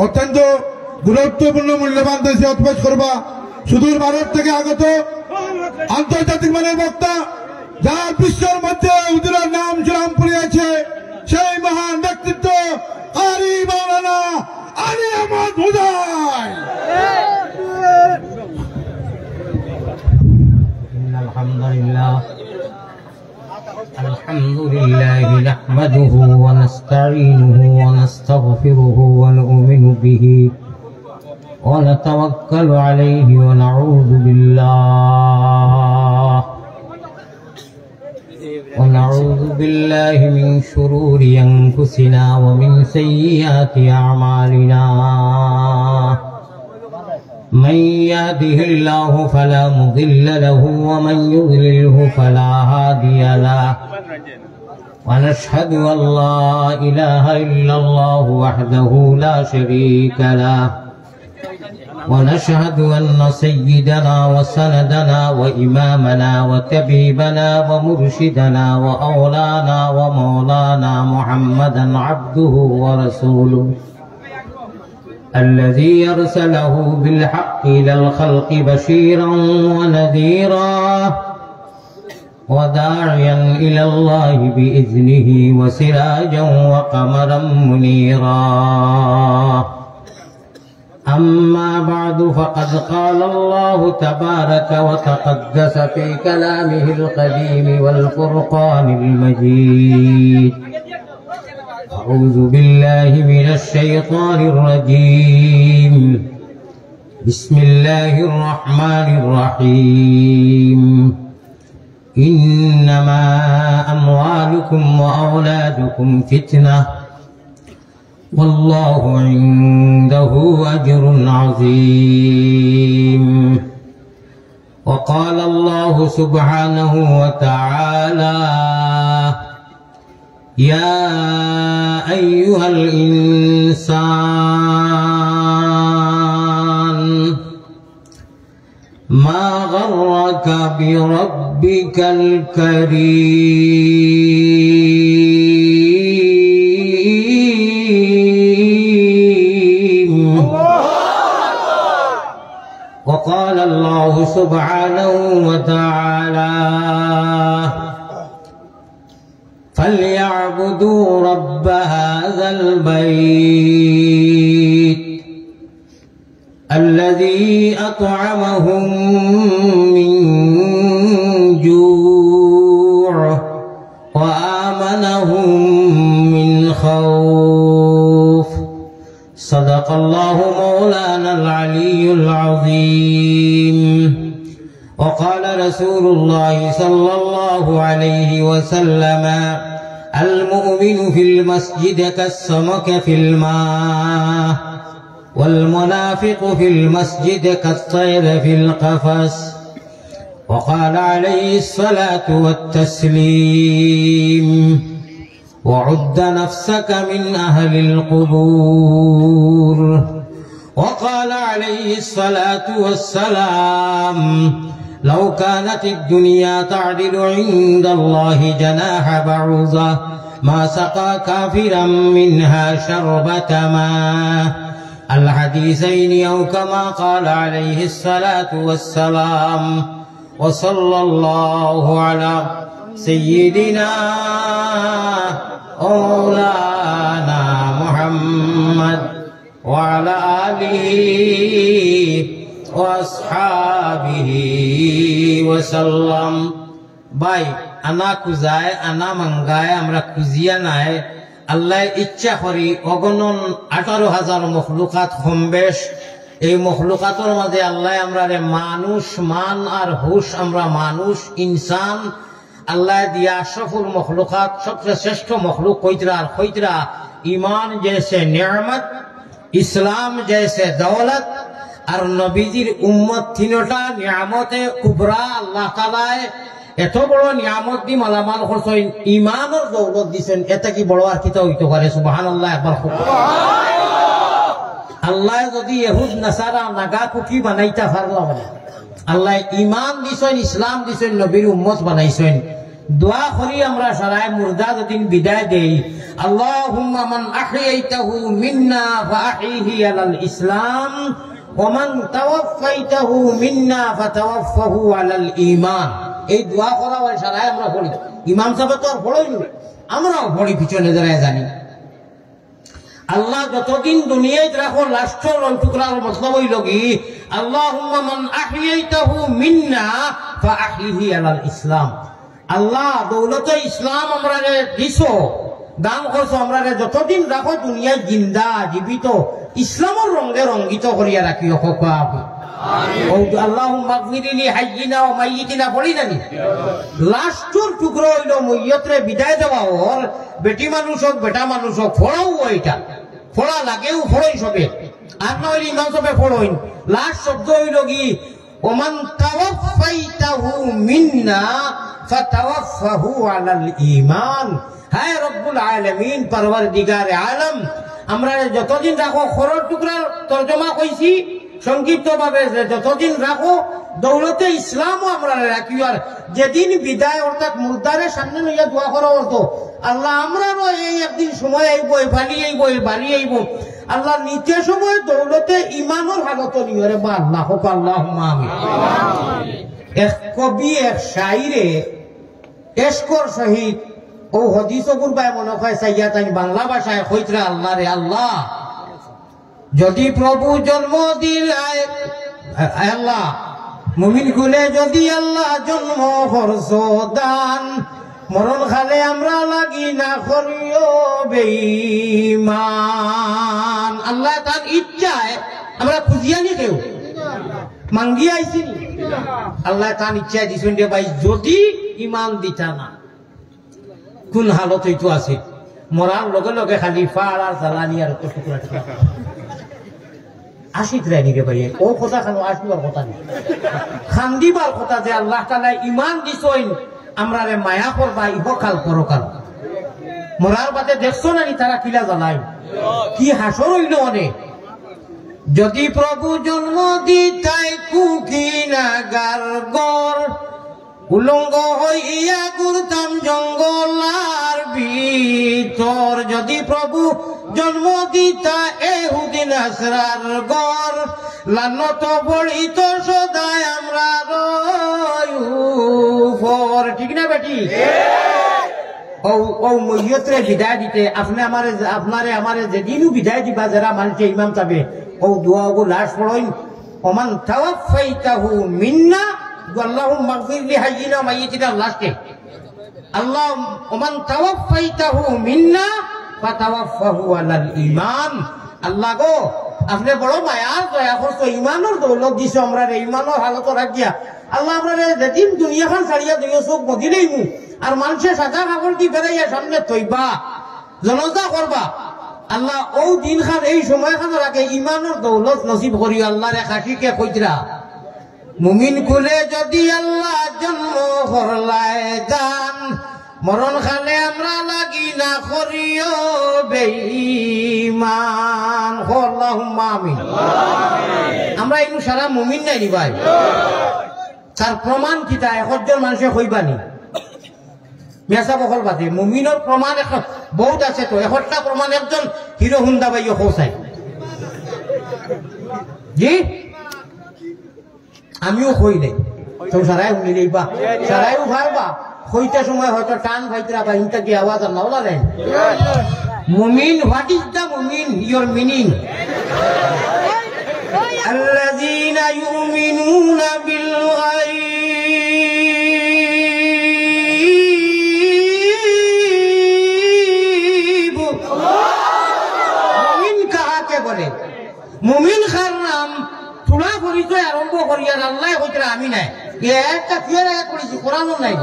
অত্যন্ত গুরুত্বপূর্ণ মূল্যবান নসিহত পেশ করবা সুদূর ভারত থেকে আগত আন্তর্জাতিক মানের বক্তা, যার বিশ্বের মধ্যে হুজুরের নাম সুনাম পড়িয়েছে, সেই মহান ব্যক্তিত্ব কারি মাওলানা আলী আহমদ হুদাই। الحمد لله نحمده ونستعينه ونستغفره ونؤمن به ونتوكل عليه ونعوذ بالله من شرور أنفسنا ومن سيئات أعمالنا. من يهده الله فلا مضل له ومن يضلله فلا هادي له. ونشهد أن لا إله إلا الله وحده لا شريك له. ونشهد أن سيدنا وسندنا وإمامنا وطبيبنا ومرشدنا وأولانا ومولانا محمدا عبده ورسوله الذي أرسله بالحق إلى الخلق بشيرا ونذيرا وداعيا إلى الله بإذنه وسراجا وقمرا منيرا. أما بعد فقد قال الله تبارك وتقدس في كلامه القديم والفرقان المجيد. أعوذ بالله من الشيطان الرجيم. بسم الله الرحمن الرحيم. إنما أموالكم وأولادكم فتنة والله عنده أجر عظيم. وقال الله سبحانه وتعالى: يا أيها الإنسان ما غرك بربك الكريم. وقال الله سبحانه وتعالى: فليعبدوا رب هذا البيت الذي أطعمهم من جوع وآمنهم من خوف. صدق الله مولانا العلي العظيم. وقال رسول الله صلى الله عليه وسلم: المؤمن في المسجد كالسمك في الماء والمنافق في المسجد كالطير في القفص. وقال عليه الصلاة والتسليم: وعد نفسك من أهل القبور. وقال عليه الصلاة والسلام: لو كانت الدنيا تعدل عند الله جناح بعوضة ما سقى كافرا منها شربة ماء. الحديثين أو كما قال عليه الصلاة والسلام. وصلى الله على سيدنا مولانا محمد وعلى آله وأصحابه وسلم. باي أنا كوزاي أنا منغاي أمرا كوزيا ناي আল্লাহ ইচ্ছা করি অগণন 18,000 মখলুকাত কমবেশ। এই মখলুকাতের মাঝে আল্লাহ আমরা মানুষ মান আর হুশ, আমরা মানুষ ইনসান আল্লাহ দিয়া সফল মখলুকাত সবচেয়ে শ্রেষ্ঠ মখলুক কইতরা আর কইতরা ইমান জैसे নিয়ামত, ইসলাম जैसे দৌলত আর নবীজির উম্মত তিনটা নিয়ামতে কুবরা আল্লাহ তাআলায় এত বড় নিয়ামত দি মালামাল করছেন, ইমানের দৌলত দিছেন। এটা কি বড় আর কিতা হইতে পারে? সুবহানাল্লাহ। একবার আল্লাহ যদি ইহুদ নাসারা নাগা কুকি বানাইতা পারলো, আল্লাহ ইমান দিছেন, ইসলাম দিছেন, নবীর উম্মত বানাইছেন। দোয়া করি আমরা সারায় মুর্দা যদিন বিদায় দেই, আল্লাহুম্মা মান আহইয়াইতাহু মিন্না ফাআহিহি আলাল ইসলাম ওয়া মান তাওয়াফাইতাহু মিন্না ফাতাওয়াফাহু আলাল ঈমান। এই দোয়া করা হয় সারায় আমরা পড়ি। ইমাম সাহেব তো আর পড়ই না, আমরাও পড়ি পিছনে দাঁড়ায় জানি। আল্লাহ যতদিন দুনিয়ায় রাখো লাস্টর টুকরার মতলব হইল কি, আল্লাহুম্মা মান আহইয়াইতাহু মিন্না ফাআহিহি আলাল ইসলাম। আল্লাহ দৌলতে ইসলাম আমরা দিছো, দান করছো, আমরা যতদিন রাখো দুনিয়ায় জিন্দা জীবিত ইসলামের রঙে রঙ্গিত করিয়া রাখিও। আল্লাহুম্মা গফিরলি হাইয়িনা ওয়া মাইয়িতিনা পড়ি নানি। লাস্টর টুকরো হইল মইয়তরে বিদায় দেওয়া ওর, বেটি মানুষ হোক বেটা মানুষ হোক ফোড়াও ওইটা, ফোড়া লাগেও ফোড়ই সবে, আর না হইলে ইমাম সবে ফোড়ইন। লাস্ট শব্দ হইল কি, ওমান তাওয়াফাইতাহু মিন্না ফাতাওয়াফাহু আলাল ঈমান। হায় রব্বুল আলামিন, পরওয়ারদিগারে আলম, আমরা যতদিন রাখো খরর টুকরার তরজমা কইছি সংক্ষিপ্ত ভাবে, যতদিন রাখো দৌলতে ইসলামও আমরা রাখি। আর যেদিন বিদায় অর্থাৎ মুর্দারের সামনে লইয়া দোয়া করা হতো, আল্লাহ আমরারও এই একদিন সময় আইব, বাড়ি আইব, বাড়ি আইব, আল্লাহ নিতে সময় দৌলতে ইমানের হালত নিয়ে রে বা আল্লাহ হোক আল্লাহুম্মা আমিন। এক কবি এক শাইরে এশকর সহিত ও হদিসগুর বাই মনে হয় চাইয়া তাই বাংলা ভাষায় কইতরা, আল্লাহ রে আল্লাহ, যদি প্রভু জন্ম দিলায় আল্লাহ মুমিন গুলে যদি আল্লাহ জন্ম হরস দান, মরণ খালে আমরা লাগি না করিও বেঈমান। আল্লাহ তার ইচ্ছায় আমরা খুঁজিয়ানি কেউ মাঙ্গি আইছি, আল্লাহ তার ইচ্ছায় দিছেন রে ভাই। যদি ইমান দিতা না কোন হালত হইতো আছে, মরার লগে লগে খালি ফাড় আর জ্বালানি আর আশিত রায়নি রে ভাই। ও কথা খানো আসবার কথা নেই, খান্দিবার কথা যে আল্লাহ তাআলা ইমান দিছইন আমরা রে মায়া করবা ইহকাল পরকাল। মরার বাদে দেখছো না নি তারা কিলা জ্বালাই, কি হাসর হইল অনেক। যদি প্রভু জন্ম দিতাই কুকিনাগার গর, উলঙ্গ হইয়া ঘুরতাম জঙ্গলার ভিতর। যদি প্রভু জন্ম দিতা এহুদি নাসরার গর, লানত পড়িত সদায় আমরা রয়ুফর। ঠিক না বেটি? ও মইয়তরে বিদায় দিতে আপনারে আমারে যেদিনও বিদায় দিবা যারা মানছে ইমাম সাহেব, ও দোয়াগো লাশ পড়ইন, ওমান তাওয়াফাইতাহু মিন্না আল্লাহুম্মা গফিরলি হাইয়িনা ওয়া মাইয়িতিনা। লাস্টে আল্লাহ ওমান তাওয়াফাইতাহু মিন্না ফাতাওয়াফাহু আলাল ঈমান। আল্লাহ গো আপনি বড় মায়া দয়া করছো, ইমানের দৌলত দিছো আমরা রে, ইমানের হালত রাখিয়া আল্লাহ আমরা যেদিন দুনিয়াখান ছাড়িয়া দুনিয়া চোখ মদিনাই মু আর মানুষের সাদা কাপড় কি বেড়াইয়া সামনে তৈবা জনতা করবা, আল্লাহ ও দিন খান এই সময় খান রাখে ইমানের দৌলত নসিব করিও। আল্লাহ রে খাসিকে কইতরা, মুমিন কুলে যদি আল্লাহ জন্ম করলায় দান, মরণ খালে আমরা লাগি না করিও বেঈমান। আল্লাহুম্মা আমিন। আমরা এই সারা মুমিন নাই ভাই, তার প্রমাণ কিতা একজন মানুষে কইবানি মেসা বকল বাদে মুমিনের প্রমাণ এখন বহুত আছে। তো একটা প্রমাণ একজন হিরো হুন্ডা ভাইও খোঁচাই জি আমিও কই নাই, তো সারাই শুনি নেইবা, সারাইও ভারবা কইতে সময় হয়তো টান ভাইতরা বা ইনটা কি আওয়াজ আর নাওলা দেন। মুমিন, হোয়াট ইজ দ্য মুমিন, ইয়োর মিনিং? আল্লাযীনা ইউমিনুনা বিল গায়ব। মুমিন কাহাকে বলে? মুমিন খার নাম তোলা পরিচয় আরম্ভ করিয়া আল্লাহ কইতরা আমি নাই, একটা ফিয়ার আয়াত পড়েছি কোরআনও নাই।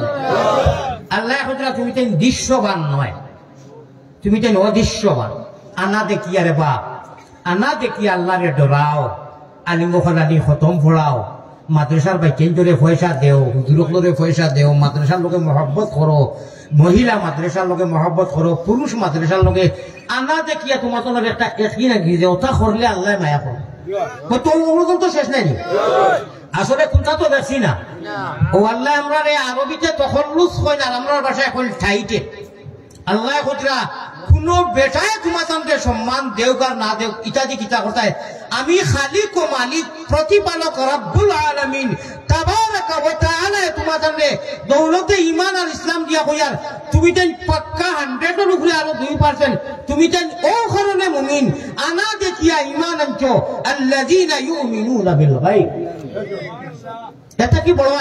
আল্লাহ কইতরা তুমি তেন দৃশ্যবান নয়, তুমি তেন অদৃশ্যবান। আনা দেখিয়া রে বাপ, আনা দেখিয়া আল্লাহরে ডরাও, আলিমখানি খতম পড়াও, মাদ্রাসার বাইকেন ধরে পয়সা দেও, হুজুরকলরে পয়সা দেও, মাদ্রাসার লোকে মহব্বত করো, মহিলা মাদ্রাসার লোকে মহব্বত করো, পুরুষ মাদ্রাসার লোকে। আনা দেখিয়া তোমার তো একটা একই নাকি যে ওটা করলে আল্লাহ মায়া করো, তো শেষ নাই। আসলে কোনটা তো দেখছি না ও আল্লাহ আমরা আরবিতে তখল্লুস হয় না আমরা ভাষায় এখন ঠাইটে আল্লাহ খুচরা কোন বেটায় তোমাকে সম্মান দেউক আর না দেউক ইত্যাদি কিতা কথায় আমি খালিক ও মালিক প্রতিপালক রব্বুল আলামিন তাবারাকা ওয়া তাআলা তোমাকে দৌলতে ঈমান আর ইসলাম দিয়া কইয়ার তুমি তেন পাক্কা 100 এর উপরে আরো 2% তুমি তেন ও কারণে মুমিন আনা দেখিয়া ঈমান আনছো আল্লাযীনা ইউমিনুনা বিল গায়ব এটা কি বড়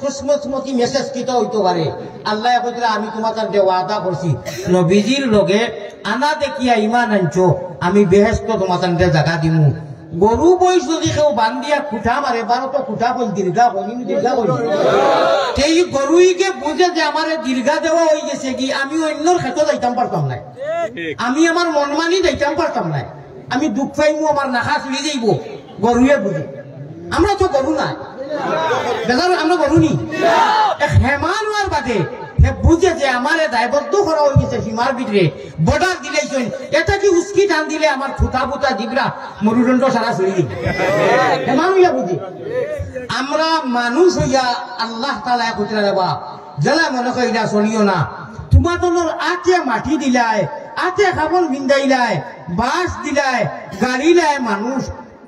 খুশমতি মেসেজ কিটা হইতে পারে আল্লাহ কইরা আমি তোমাদের ওয়াদা করছি নবীজির লগে আনা দেখিয়া ঈমান আনছো আমি বেহেশত তোমাদের জায়গা দিমু গরু বইস যদি কেউ বান্ধিয়া খুঁটা মারে বারো তো খুঁটা কই দীর্ঘা কইনি দীর্ঘা কই সেই গরুইকে বুঝে যে আমারে দীর্ঘা দেওয়া হয়ে গেছে কি আমি অন্যর ক্ষেত্রে যাইতাম পারতাম না আমি আমার মন মানি যাইতাম পারতাম না আমি দুঃখ পাইমু আমার নাখা চুলি যাইব গরুয়ে বুঝে আমরা তো গরু না বেজার আমরা গরুনি হেমান হওয়ার বাদে বুঝে যে আমার দায়বদ্ধ করা হয়ে গেছে সীমার ভিতরে বর্ডার দিলেছেন এটা কি উস্কি টান দিলে আমার ফুটা ফুটা দিবরা মরুদণ্ড সারা চলে দিবে হেমান হইয়া বুঝি আমরা মানুষ হইয়া আল্লাহ তাআলা কইরা দেবা যারা মনে কইরা শুনিও না তোমাদের আতে মাটি দিলায় আতে খাবল বিন্দাইলায় বাস দিলায় গাড়ি লাই মানুষ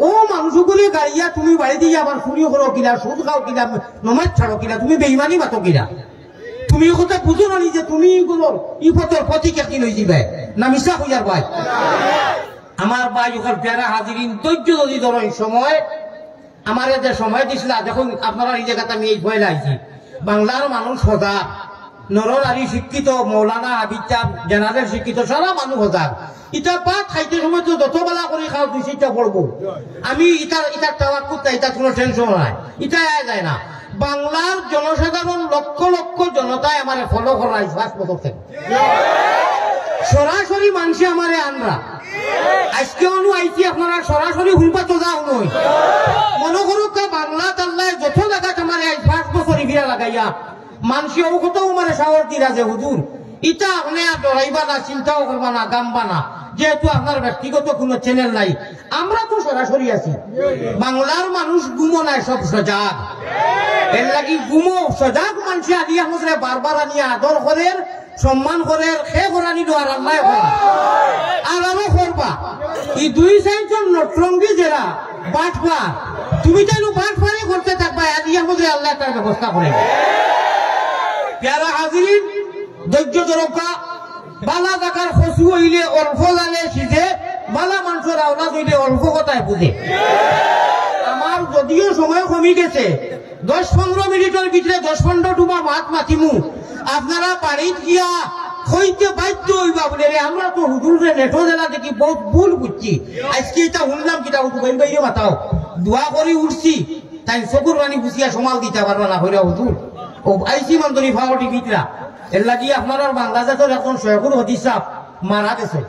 ও মানুষগুলি গাড়িয়া তুমি বাড়ি দিয়ে আবার চুরি করো কিনা সুদ খাও কিনা নমাজ ছাড়ো কিনা তুমি বেইমানি মাতো কিনা তুমি কথা বুঝো না যে তুমি এগুলোর ইফতর প্রতীক একদিন হয়ে যাবে না মিশা হইয়ার ভাই আমার ভাই ওখানে প্যারা হাজিরিন ধৈর্য যদি ধরো এই সময় আমার যে সময় দিছিল দেখুন আপনারা এই জায়গাতে আমি এই ভয় লাগছি বাংলার মানুষ সজাগ নরনারী শিক্ষিত মৌলানা হাবিব সাহেব জেনারেল শিক্ষিত সারা মানুষ সজাগ ইটা পাত খাইতে সময় তো যত বেলা করে খাও দুই চারটা পড়বো আমি ইটার তাওয়াক্কুল নাই ইটার কোনো টেনশন নাই ইটা যায় না বাংলার জনসাধারণ লক্ষ লক্ষ জনতায় আমারে ফলো করাই 5 বছর থেকে সরাসরি মানুষে আমারে আনরা আজকে অনু আইছি আপনারা সরাসরি হুলপা তো যাও নই মনে করুক বাংলা তাল্লায় যত জায়গা আমারে 5 বছর ইভিরা লাগাইয়া মানুষে ও কোথাও মানে সাহস দিরা যে হুজুর ইটা আপনি আর ডরাইবা না চিন্তাও করবা না গামবা না যেহেতু আপনার ব্যক্তিগত কোনো চ্যানেল নাই আমরা তো সরাসরি আছি বাংলার মানুষ গুমো নাই সব সজাগ এর লাগি গুমো সজাগ মানুষে আনিয়া হসরে বারবার আনিয়া আদর করেন সম্মান করেন সে করানি আর আল্লাহ আর আরো করবা এই 2-4 নটরঙ্গি যারা বাটপা তুমি কেন বাটপানি করতে থাকবা আনিয়া হসরে আল্লাহ তার ব্যবস্থা করে প্যারা হাজিরিন ধৈর্য ধরকা বালা জাকার খসু হইলে অল্প জানে সিধে বালা মানুষের আওলাদ হইলে অল্প কথায় বুঝে আমার যদিও সময় কমে গেছে 10-15 মিনিটের ভিতরে 10-15 ডুবা মাত মাতিমু আপনারা বাড়িতে গিয়া হইতে বাধ্য হইবা বলে আমরা তো হুজুরে নেটো জেলা দেখি বহুত ভুল বুঝছি আজকে এটা শুনলাম কিটা হুজুর বাইরে মাতাও দোয়া করি উঠছি তাই চকুর পানি বুঝিয়া সমাল দিতে পারবা না হইরা হুজুর ও আইসি মন্দরি ফাওয়াটি ভিতরা এর লাগি আপনার বাংলাদেশের এখন শয়খুল হদিস সাহেব মারা গেছে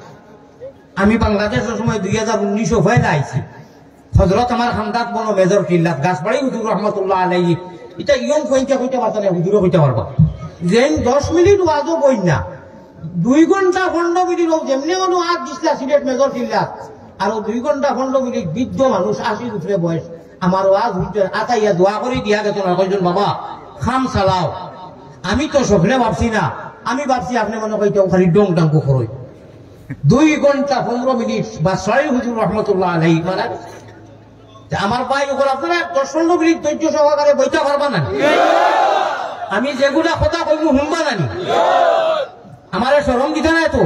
আমি বাংলাদেশের সময় 2019 হয়ে আইছি হযরত আমার খানদাত বড় মেজর কিল্লাত গাছবাড়ি হুজুর রহমাতুল্লাহ আলাইহি এটা ইয়ং পয়েন্টে কইতে পারতা না হুজুরও কইতে পারবা যেন 10 মিনিট ওয়াজও বই না 2 ঘন্টা 15 মিনিট হোক যেমনি কোনো আজ দিছলা সিলেট মেজর কিল্লাত আর 2 ঘন্টা 15 মিনিট বৃদ্ধ মানুষ 80 উপরে বয়স আমার ওয়াজ হইতে আতাইয়া দোয়া করে দিয়া গেছে না কইজন বাবা খাম চালাও আমি তো স্বপ্নে ভাবছি না আমি ভাবছি আপনি মনে কইতে খালি ডং ডাঙ্কু করই 2 ঘন্টা 15 মিনিট বা 6 হুজুর রহমাতুল্লাহ আলাইহি মারা আমার ভাই ওগুলো আপনারা 10-15 মিনিট ধৈর্য সহকারে বইতে পারবা না আমি যেগুলা কথা কইবো হুমবা নানি আমারে শরম দিতে না তো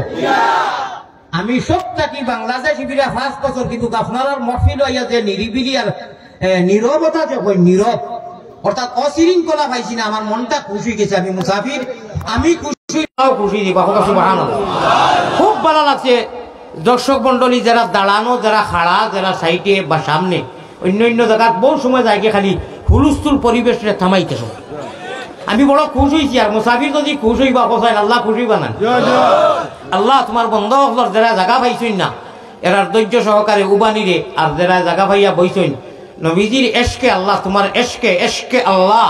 আমি সব থাকি বাংলাদেশ শিবিরে 5 বছর কিন্তু আপনার মহফিল হইয়া যে নিরিবিলি আর নীরবতা যে কই নীরব অর্থাৎ অশৃঙ্খলা পাইছি না আমার মনটা খুশি গেছে আমি মুসাফির আমি খুশি দিবা সুবহানাল্লাহ খুব ভালো লাগছে দর্শক মন্ডলী যারা দাঁড়ানো যারা খাড়া যারা সাইডে বা সামনে অন্য জায়গায় বহু সময় জায়গা খালি হুলস্থুল পরিবেশে থামাইতে আমি বড় খুশ হয়েছি আর মুসাফির যদি খুশ হইবা কোথায় আল্লাহ খুশ হইবা না আল্লাহ তোমার বন্ধ যারা জায়গা পাইছই না এরার ধৈর্য সহকারে উবানিরে আর যারা জায়গা পাইয়া বইছই নবীজির এশকে আল্লাহ তোমার এশকে আল্লাহ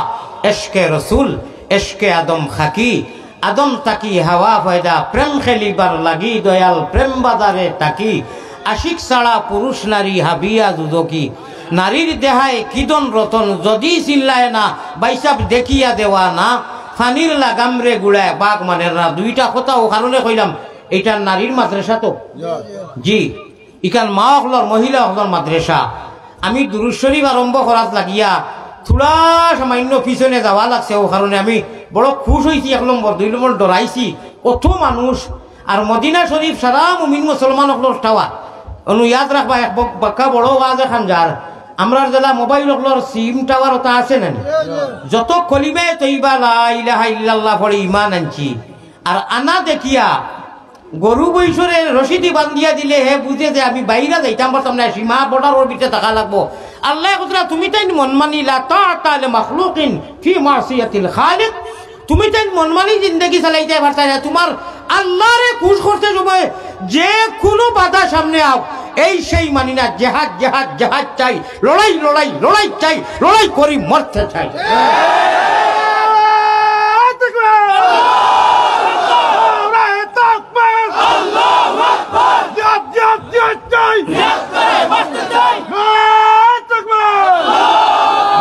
এশকে রসুল এশকে আদম খাকি আদম তাকি হাওয়া ফয়দা প্রেম খেলিবার লাগি দয়াল প্রেম বাজারে তাকি আশিক ছাড়া পুরুষ নারী হাবিয়া দুদকি নারীর দেহায় কিদন রতন যদি চিল্লায় না বাইসাব দেখিয়া দেওয়া না ফানির লাগামরে গুড়ায় বাঘ মানে না দুইটা কথা ও কারণে কইলাম এটা নারীর মাদ্রাসা তো জি ইকান মা হলর মহিলা হলর মাদ্রাসা আমি দুরূদ শরীফ আরম্ভ করাত লাগিয়া থোড়া সামান্য পিছনে যাওয়া লাগছে ও কারণে আমি বড় খুশ হয়েছি 1 নম্বর 2 নম্বর ডরাইছি কত মানুষ আর মদিনা শরীফ সারা মুমিন মুসলমান হলর টাওয়া অনু ইয়াদ রাখবা এক বাক্কা বড় ওয়াজ এখান যার আমরা জেলা মোবাইল হলর সিম টাওয়ার ওটা আছে না যত কলিমে তৈবা লা ইলাহা ইল্লাল্লাহ পড়ে ঈমান আনছি আর আনা দেখিয়া গরু বৈশরে রশিদি বান্ধিয়া দিলে হে বুঝে যে আমি বাইরে যাইতাম পারতাম না সীমা বর্ডারের ভিতরে থাকা লাগবো আল্লাহ কতরা তুমি তাই মন মানিলা তাআতা লিমাখলুকিন ফি মাসিয়াতিল খালিক তুমি তাই মন মানি জিন্দেগি চালাইতে পারতা না তোমার আল্লাহরে খুশ করতে সময় যে কোনো বাধা সামনে আও এই সেই মানি না জিহাদ জিহাদ জিহাদ চাই লড়াই লড়াই লড়াই চাই লড়াই করি মরতে চাই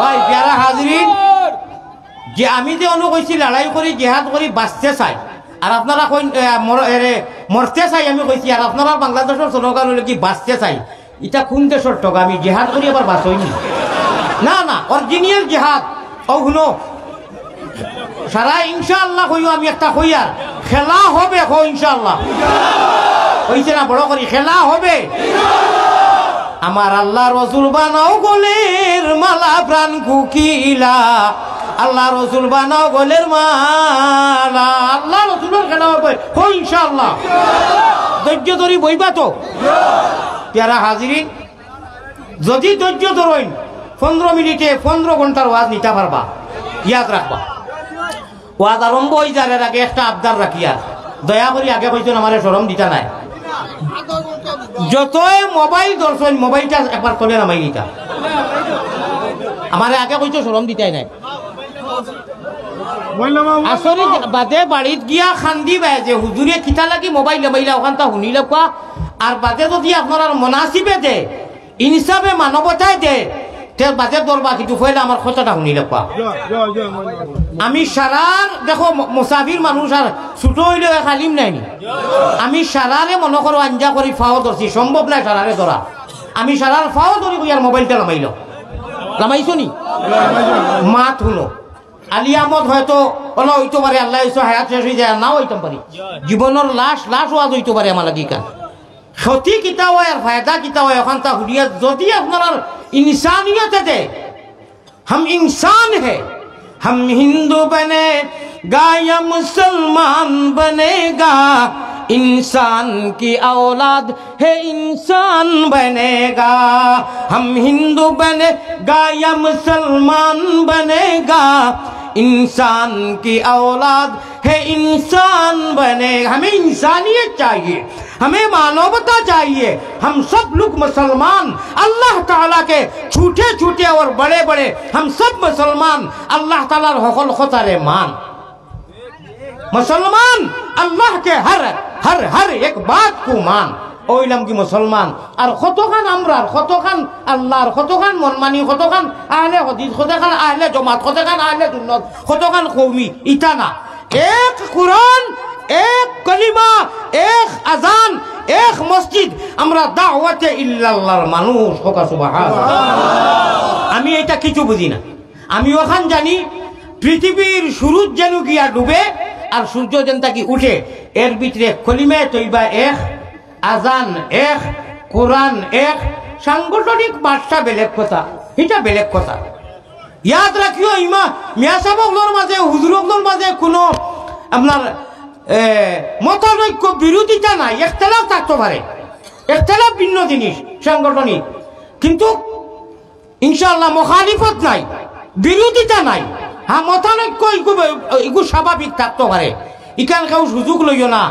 ভাই প্যারা হাজরিন যে আমি যে অনু কইছি লড়াই করি জিহাদ করি বাঁচতে চাই আর আপনারা মরতে চাই আমি কইছি আর আপনারা বাংলাদেশের জনগণ হলে কি বাঁচতে চাই এটা কোন দেশের টকা আমি জিহাদ করি আবার বাঁচইনি না না অরিজিনাল জিহাদ ও শুনো সারা ইনশাআল্লাহ কইও আমি একটা কই আর খেলা হবে কো ইনশাআল্লাহ কইছে না বড় করি খেলা হবে আমার আল্লাহ রসুল বানাও গলের মালা প্রাণ কুকিলা আল্লাহ রসুল বানাও গলের মালা আল্লাহ রসুলের খেলা হবে কো ইনশাআল্লাহ ধৈর্য ধরি বইবা তো প্যারা হাজিরিন যদি ধৈর্য ধরেন 15 মিনিটে 15 ঘন্টার ওয়াজ নিতে পারবা ইয়াদ রাখবা ওয়াজ আরম্ভ হয়ে যাওয়ার আগে একটা আবদার রাখিয়া দয়া করি আগে কইছেন আমার শরম দিতা নাই যতই মোবাইল দর্শন মোবাইলটা একবার তোলে নামাই নিতা আমার আগে কইছো শরম দিতাই নাই আসলে বাদে বাড়িত গিয়া খান্দি বাই যে হুজুরে কিতা লাগি মোবাইল নামাইলা ওখানটা শুনিলে কোয়া আর বাদে যদি আপনার মনাসিবে দে ইনসাফে মানবতায় দে তে বাজে দরবা কিন্তু ফয়লা আমার কথাটা শুনিলে কোয়া আমি সারার দেখো মুসাফির মানুষ আর ছোট হইলেও খালিম নাইনি আমি সারারে মনে করো আঞ্জা করি ফাও ধরছি সম্ভব নাই সারারে ধরা আমি সারার ফাও ধরি আর মোবাইলটা নামাইল নামাইছো নি মাত শুনো আলিয়ামত হয়তো ওলা হইতে পারে আল্লাহ হায়াত শেষ হয়ে যায় নাও হইতে পারি জীবনের লাশ ওয়াজ হইতে পারে আমার লাগি কান ক্ষতি কিতা হয় আর ফায়দা কিতা হয় ওখান তা হুলিয়া যদি আপনার इंसानियत दे हम इंसान है हम हिंदू बनेगा या मुसलमान बनेगा इंसान की औलाद है इंसान बनेगा हम हिंदू बनेगा या मुसलमान बनेगा इंसान की औलाद है इंसान बनेगा हमें इंसानियत चाहिए हमें मानवता चाहिए हम सब लोग मुसलमान अल्लाह ताला के छोटे छोटे और बड़े बड़े हम सब मुसलमान अल्लाह ताला हकल खतारे मान मुसलमान अल्लाह के हर हर हर एक बात को मान ওইলাম কি মুসলমান আর কতখান আমরা কতখান আল্লাহর কতখান মনমানি কতখান আহলে হাদিস কতখান আহলে জামাত কতখান আহলে সুন্নাত কতখান কওমি ইটা না এক কুরআন এক কলিমা এক আযান এক মসজিদ আমরা দাওয়াতে ইল্লাল্লাহর মানুষ হোক সুবহানাল্লাহ আমি এটা কিছু বুঝি না আমি ওখান জানি পৃথিবীর সূর্য যেন গিয়া ডুবে আর সূর্য যেন তাকি উঠে এর ভিতরে কলিমা তৈবা এক আজান এক কোরআন এক সাংগঠনিক বার্তা বেলেগ কথা এটা বেলেগ কথা ইয়াদ রাখিও ইমা মিয়া সাহেবগুলোর মাঝে হুজুরগুলোর মাঝে কোনো আপনার মতানৈক্য বিরোধিতা নাই একতলাফ থাকতে পারে একতলাফ ভিন্ন জিনিস সাংগঠনিক কিন্তু ইনশাআল্লাহ মুখালিফত নাই বিরোধিতা নাই হ্যাঁ মতানৈক্য এগুলো স্বাভাবিক থাকতে পারে ইকান কেউ সুযোগ লইও না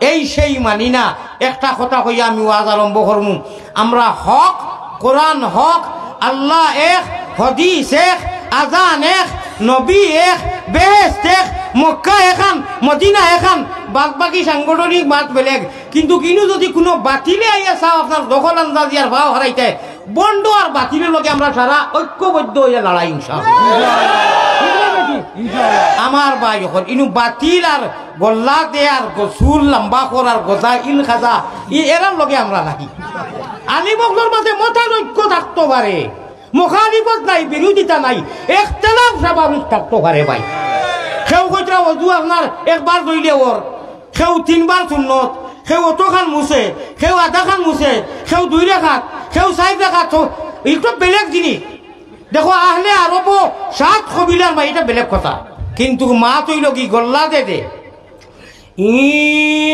এই সেই মানি না একটা কথা কইয়া আমি ওয়াজ আরম্ভ করমু আমরা হক কোরআন হক আল্লাহ এক হাদিস এক আজান এক নবী এক বেহেশত এক মক্কা এখান মদিনা এখান বাদ বাকি সাংগঠনিক মাত বেলেগ কিন্তু কিনু যদি কোনো বাতিলে আইয়া চাও আপনার দখল আন্দাজি আর ভাও হারাইতে বন্ড আর বাতিলের লগে আমরা সারা ঐক্যবদ্ধ হইয়া লড়াই ইনশাআল্লাহ। আমার ভাই এখন ইনু বাতিল আর গল্লা দে আর গসুল লম্বা করার গজা ইল খাজা এরার লগে আমরা নাকি আলী বকলর মাঝে মতার ঐক্য থাকতে পারে, মুখালিফত নাই, বিরোধিতা নাই, ইখতিলাফ স্বাভাবিক থাকতে পারে ভাই। কেউ কইরা ওযু আপনার একবার ধইলে ওর, কেউ 3 বার সুন্নত, কেউ অতখান মুছে, কেউ আধা খান মুছে, কেউ 2 রাকাত, কেউ 4 রাকাত, এটা বেলেগ জিনিস। দেখো আহলে আরব 7 কবিলার ভাই এটা বেলেগ কথা, কিন্তু মা তৈল কি গল্লা দে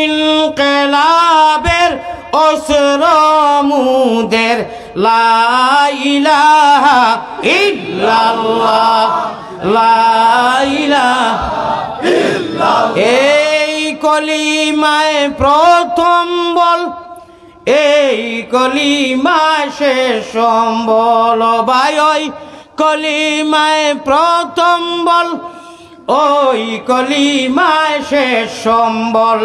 ইনকিলাবের অসরমুদের লা ইলাহা ইল্লাল্লাহ লা ইলাহা ইল্লাল্লাহ। এই কলিমায় প্রথম বল, এই কলিমা শেষ সম্বল ভাই, ওই কলিমায় প্রথম বল, ওই কলিমায় শেষ সম্বল।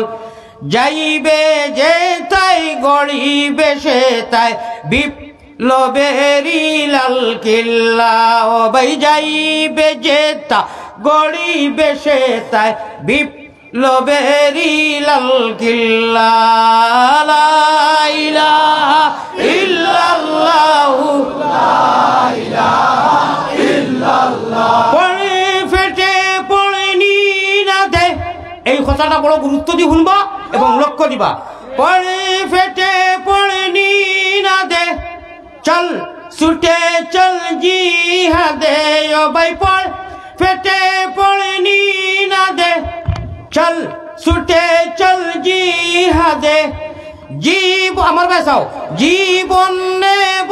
যাইবে যে তাই গড়িবে সে তাই বিপ্লবেরি লাল কিল্লা, ও ভাই যাইবে যে তা গড়িবে সে তাই বিপ্লবেরি লাল কিল্লা। লা ইলাহা ইল্লাল্লাহু লা ইলাহা ইল্লাল্লাহ। পড়ে ফেটে পড়ে নি না দে, এই কথাটা বড় গুরুত্ব দিয়ে শুনবা এবং লক্ষ্য দিবা। পড়ে ফেটে পড়ে নি না দে, চল ছুটে চল জিহাদে, ও ভাই পড় ফেটে পড়ে নি না দে, চল ছুটে চল জিহাদে। জীব আমার বেসাও, জীবন নেব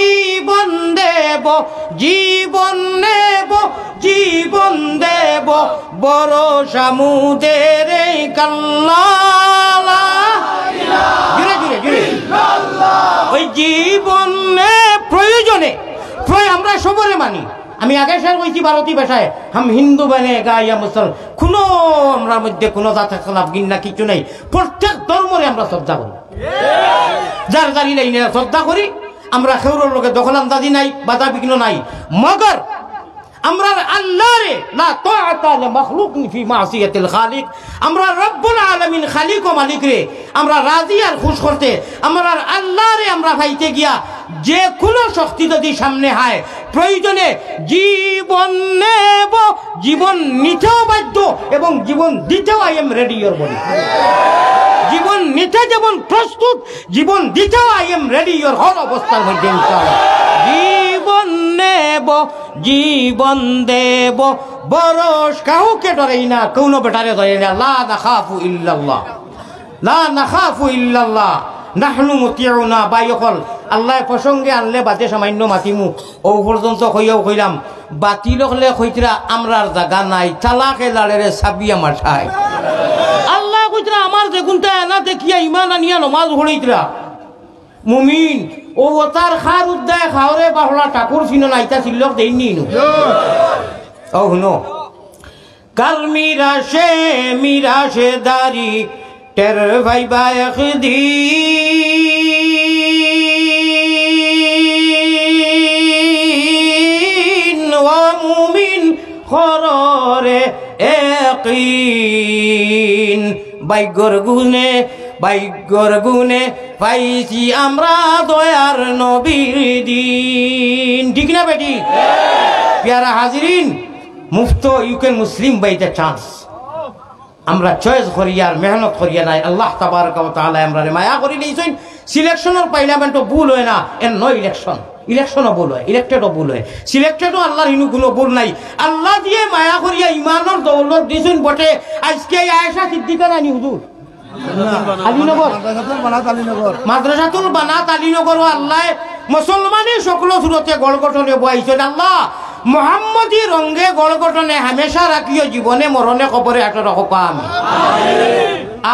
জীবন দেব, জীবন নেব জীবন দেব, বড় সামুদের কাল্লা। জুড়ে জুড়ে জুড়ে ওই জীবনে প্রয়োজনে আমরা সবরে মানি। আমি আগে শেয়ার করেছি ভারতী ভাষায়, হাম হিন্দু বানে গাইয়া মুসল, কোনো আমরা মধ্যে কোনো জাতের খেলাফ গিন্না কিছু নেই। প্রত্যেক ধর্মরে আমরা শ্রদ্ধা করি, যার জানি নাই শ্রদ্ধা করি। আমরা খেউরের লোকে দখল আন্দাজি নাই, বাধা বিঘ্ন নাই। মগর আমরা আল্লাহরে লা তাআতা লিমাখলুকিন ফি মাসিয়াতিল খালিক, আমরা রব্বুল আলামিন খালিক ও মালিক রে আমরা রাজি আর খুশ করতে, আমরা আল্লাহরে আমরা পাইতে গিয়া যে কোনো শক্তি যদি সামনে হয়, প্রয়োজনে জীবন নেব, জীবন নিতেও বাধ্য এবং জীবন দিতেও I am ready your body. জীবন নিতে যেমন প্রস্তুত, জীবন দিতেও আই এম রেডি ইওর হর অবস্থার মধ্যে ইনশাআল্লাহ। জীবন নেব জীবন দেব, বরস কাউকে ডরাই না, কোনো বেটারে ধরে না। লা নাখাফু ইল্লাল্লাহ, লা নাখাফু ইল্লাল্লাহ, নাহনু মুতিউনা। বাইকল আল্লাহ প্রসঙ্গে আনলে বাদে সামান্য মাতিমু, ও পর্যন্ত কইয়াও কইলাম বাতিল হলে কইতরা আমরার জায়গা নাই, চালাকে লাড়েরে সাবিয়া মাঠাই। আল্লাহ কইতরা আমার যেগুনটা এনা দেখিয়া ইমান আনিয়া নমাজ পড়িতরা মুমিন, ও তার খার উদ্দায় খাওরে বাহলা ঠাকুর ছিল না, ইটা ছিল দেইনি নু। ও হুনো কাল মিরাশে দারি টের ভাই ভাই একদিন, ও মুমিন খররে একিন। বাইগর গুনে পাইছি আমরা দয়ার নবীর দিন। ঠিক না বেটি? প্যারা হাজিরিন, মুফত you can Muslim by the chance. আমরা চয়েস করি আর মেহনত করিয়া নাই। আল্লাহ তাবারক ওয়া তাআলা আমরা মায়া করি নিয়েছেন। সিলেকশনের পার্লামেন্টও ভুল হয় না, এর নো ইলেকশনও ভুল হয়, ইলেক্টেডও ভুল হয়, সিলেক্টেডও আল্লাহর ইনু কোনো ভুল নাই। আল্লাহ দিয়ে মায়া করিয়া ইমানের দৌলত দিয়েছেন বটে। আজকে আয়েশা সিদ্দিকা রানী হুজুর মাদ্রাসাতুল বানাত আলীনগর আল্লাহ মুসলমানের সকল সুরতে গড় গঠনে বহাইছেন। আল্লাহ মোহাম্মদী রঙ্গে গড় গঠনে হামেশা রাখিও, জীবনে মরণে কবরে হাতে রাখো আমি।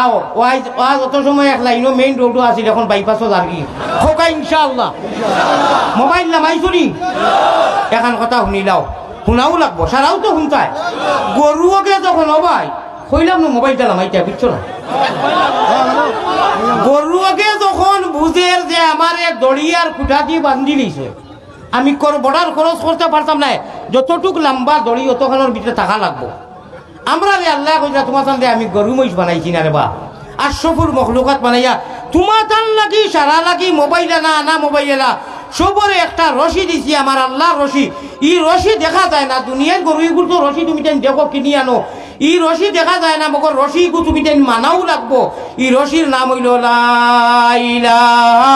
আও ওয়াজ অত সময় এক লাইনও মেইন রোডও আছিল, এখন বাইপাসও যাবি হোকা ইনশাআল্লাহ। মোবাইল নামাইছো নি? এখন কথা শুনিলাও, শুনাও লাগবো, সারাও তো শুনতাই। গরুকে যখন হবাই কইলাম না মোবাইলটা লামাইতে বুঝছো না গরুকে যখন বুঝের যে আমার দড়িয়ার কুঠাটি বান্ধি লিছে আমি বর্ডার খরচ করতে পারতাম না যতটুক লম্বা দড়ি অতখানোর ভিতরে টাকা লাগবো আমরা রে আল্লাহ কইরা তোমার তান আমি গরু মহিষ বানাইছি না রে বা আশরফুল মখলুকাত বানাইয়া তোমার তান লাগি সারা লাগি মোবাইল না মোবাইল না সবরে একটা রশি দিছি আমার আল্লাহর রশি ই রশি দেখা যায় না দুনিয়ার গরুগুলো তো রশি তুমি তেন দেখো কিনি আনো ই রশি দেখা যায় না মগর রশি তুমি তেন মানাও লাগবো ই রশির নাম হইল লা ইলাহা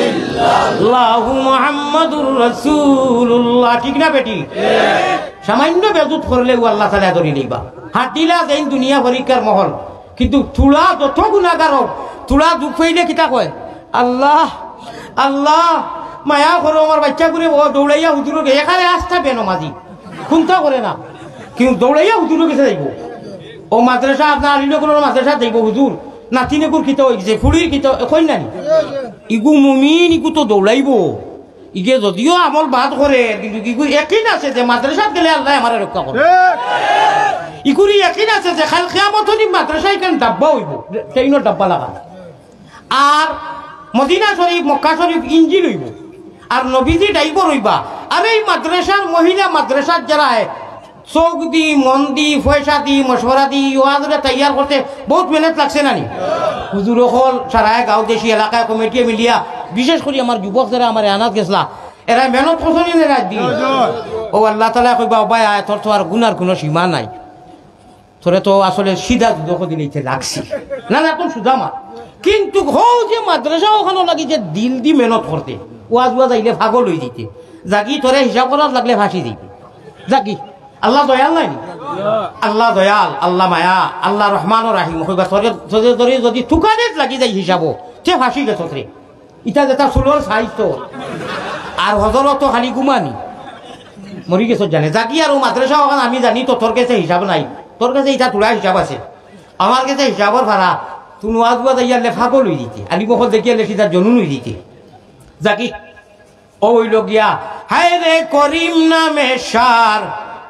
ইল্লাল্লাহু মুহাম্মাদুর রাসূলুল্লাহ ঠিক না বেটি সামান্য বেজুত করলে ও আল্লাহ তাআলা ধরে নিবা হাত দিলা যেন দুনিয়া পরীক্ষার মহল কিন্তু তুলা যত গুনাহগার হোক তুলা দুঃখ হইলে কিতা কয় আল্লাহ আল্লাহ মায়া করো আমার বাচ্চা করে দৌড়াইয়া হুজুর এখানে আস্থা বেনমাজি খুনতা করে না কিন্তু দৌড়াইয়া হুজুর গেছে যাইব ও মাদ্রাসা আপনার আলিনগরের মাদ্রাসা যাইব হুজুর নাতিনেকুর কিতা হয়েছে ফুড়ির কিতা কই নানি ইগু মুমিন ইগু তো দৌড়াইব ইগে যদিও আমল বাদ করে কিন্তু ইগু একই আছে যে মাদ্রাসাত গেলে আল্লাহ আমার রক্ষা করে ইগুরি একই আছে যে খাল কিয়ামত হলি মাদ্রাসা এখানে ডাব্বা হইব ট্রেনের ডাব্বা লাগা আর মদিনা শরীফ মক্কা শরীফ ইঞ্জিল হইব আর নবীজি ডাইবর হইবা আর এই মাদ্রাসার মহিলা মাদ্রাসার যারা চোখ দি মন দি পয়সা দি মশওয়ারা দি ওয়াজরে তৈয়ার করতে বহুত মেহনত লাগছে নানি হুজুর হল সারায় গাঁও দেশি এলাকায় কমিটি মিলিয়া বিশেষ করে আমার যুবক যারা আমার আনাত গেছলা এরা মেহনত করছেন রাত দি ও আল্লাহ তাআলা কইবা ভাই তোর তো আর গুনার কোনো সীমা নাই তোরে তো আসলে সিধা দুঃখ দিলেইতে লাগছি না এখন সুদা মা কিন্তু হও যে মাদ্রাসা ওখানে লাগি যে দিল দি মেহনত করতে ওয়াজ আইলে ভাগল হয়ে দিতে জাগি তোরে হিসাব করার লাগলে ফাঁসি দিতে জাগি আল্লাহ দয়াল নাই আল্লাহ দয়াল আল্লাহ মায়া আল্লাহ রহমান রাহিম হইবা তোরে যদি থুকানে লাগি যায় হিসাবো সে ফাঁসি গেছ রে ইটা যেটা চুলোর সাইজ তো আর হজরত তো খালি গুমানি মরি গেছ জানে জাগি আর মাদ্রাসা ওখানে আমি জানি তো তোর কাছে হিসাব নাই তোর কাছে ইটা তোলা হিসাব আছে আমার কাছে হিসাবর ভাড়া তুমি ওয়াজ আইয়া লেফাগো লই দিতে আলি মহল দেখিয়া লেখি তার জনু লই দিতে জাকি ও হইল গিয়া হায় রে করিম নামে সার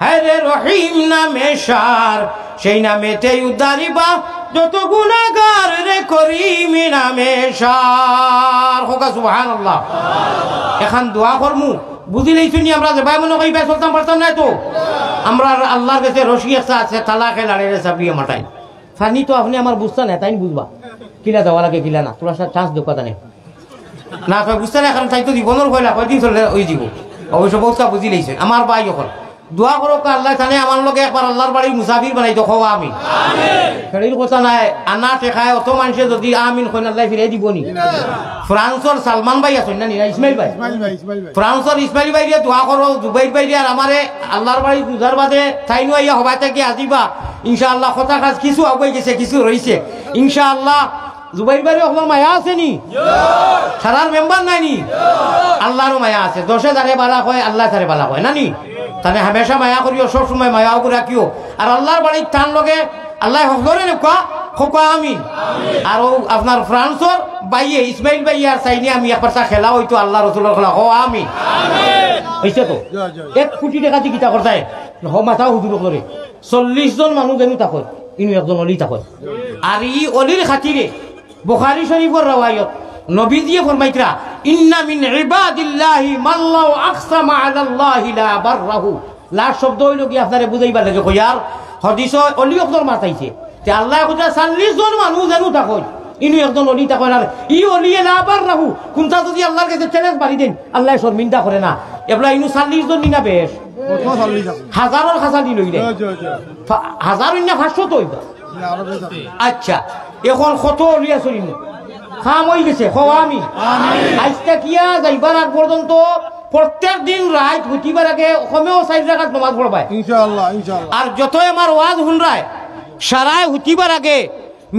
হায় রে রহিম নামে সার সেই নামেতে উদ্ধারিবা যত গুনাহগার রে করিম নামে সার হোক সুবহানাল্লাহ এখন দোয়া করমু বুঝিলেই শুনি আমরা যে ভাই মনে কইবা চলতাম পারতাম না তো আমরা আল্লাহর কাছে রশি আছে তালাকে লাড়ে চাপিয়ে মাটাই ফানি তো আপনি আমার বুঝতা না তাই বুঝবা কিলা দেওয়া লাগে কিলা না তোরা চান্স দোকাতা নেই না কয় বুঝতে না এখন তাই তো জীবনের কয়লা কয়দিন চলে ওই দিব অবশ্য বস্তা বুঝি লাইছে আমার ভাই এখন দোয়া করো আল্লাহ জানে আমার লগে একবার আল্লাহর বাড়ির মুসাফির বানাই তো খাওয়া আমি সেটার কথা নাই আনা টেকায় অত মানুষে যদি আমিন কইন আল্লাহ ফিরে দিবনি ফ্রান্সর সালমান ভাই আছেন না ইসমাইল ভাই ফ্রান্সর ইসমাইল ভাই দিয়ে দোয়া করো জুবাইর ভাই দিয়ে আর আমারে আল্লাহর বাড়ির পূজার বাদে তাই নইয়া হবাই থেকে আসিবা ইনশাআল্লাহ কথা কাজ কিছু আগুয়ে গেছে কিছু রইছে ইনশাআল্লাহ জুবাইর ভাই আপনার মায়া আছে নি সারার মেম্বার নাই নি আল্লাহরও মায়া আছে দশে যারে বালা কয় আল্লাহ তারে বালা কয় না নি তাহলে হামেশা মায়া করিও সব সময় মায়াও করে রাখিও আর আল্লাহর বাড়ির টান লগে আল্লাহ হকরে নেকা খোকা আমিন আর আপনার ফ্রান্সর বাইয়ে ইসমাইল ভাই আর চাইনি আমি একবার খেলা হইতো আল্লাহ রসুলের খেলা হো আমিন হয়েছে তো 1 কোটি টাকা দিয়ে কিতা করতে হ মাথা হুজুর করে 40 জন মানুষ যেন তাকয় ইনু একজন অলি তাকয় আর ই অলির খাতিরে বুখারী শরীফের রওয়ায়াত নবীজি ফরমাইতরা ইন্না মিন ইবাদিল্লাহি মাল্লাহু আকসামা আলাল্লাহি লা বাররাহু লা শব্দ হইল কি আপনারে বুঝাইবার লাগে কইয়ার হাদিস অলি একজন মাতাইছে যে আল্লাহ কইতা 40 জন মানুষ জানো তাকয় ইনু একজন অলি তাকয় না ই অলি লা বাররাহু কোনটা যদি আল্লাহর কাছে চ্যালেঞ্জ মারি দেন আল্লাহ শর্মিন্দা করে না এবলা ইনু 40 জন নিনা বেশ হাজারের হাজার দিন লইলে হাজার না 500 তো হইবা আচ্ছা এখন কত অলি আছে খাম হয়ে গেছে আমি আজকে কিয়া যাইবার আগ পর্যন্ত প্রত্যেক দিন রাত হুটিবার আগে কমেও 4 রাকাত নামাজ পড়বাই ইনশাআল্লাহ ইনশাআল্লাহ আর যতই আমার ওয়াজ শুনরায় সারায় হুটিবার আগে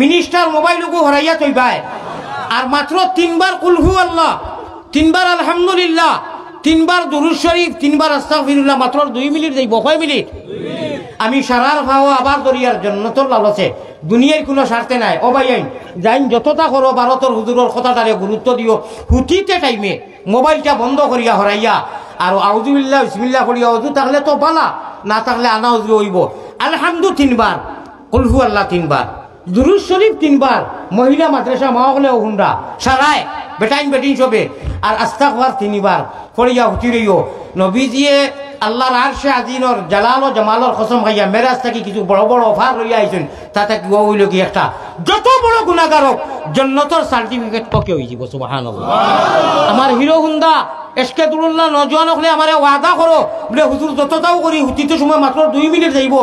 মিনিস্টার মোবাইলকে হরাইয়া তৈবাই আর মাত্র 3 বার কুল হু আল্লাহ 3 বার আলহামদুলিল্লাহ 3 বার দুরূদ শরীফ 3 বার আস্তাগফিরুল্লাহ মাত্র 2 মিনিট যাইব কয় মিনিট আমি সারার ভাও আবার দরিয়ার জান্নাতুল লালসে দুনিয়ার কোনো স্বার্থে নাই ও ভাই যাইন যতটা করো ভারতের হুজুরের কথাটারে গুরুত্ব দিও হুটিতে টাইমে মোবাইলটা বন্ধ করিয়া হরাইয়া আর আউযুবিল্লাহ বিসমিল্লাহ করিয়া ওযু তাহলে তো বালা না থাকলে আনা উযু হইব আলহামদু 3 বার কুলহু আল্লাহ 3 বার, দুরূদ শরীফ 3 বার, মহিলা মাদ্রাসা মা হলে হুন্ডা সারায় বেটাইন বেটিন সবে, আর আস্তাগফার 3 বার পড়িয়া উঠি রইও। নবীজিয়ে আল্লাহর আরশে আজিমর জালাল ও জামালর কসম খাইয়া মেরাজ থাকি কিছু বড় বড় অফার লইয়া আইছেন, তাতে কি হইল কি একটা যত বড় গুনাহগার হোক জান্নাতের সার্টিফিকেট পকে হই যাব। সুবহানাল্লাহ। আমার হিরো হুন্ডা এসকে দুরুল্লাহ নজওয়ান হলে আমারে ওয়াদা করো বলে হুজুর যতটাও করি হুতিতে সময় মাত্র 2 মিনিট যাইব,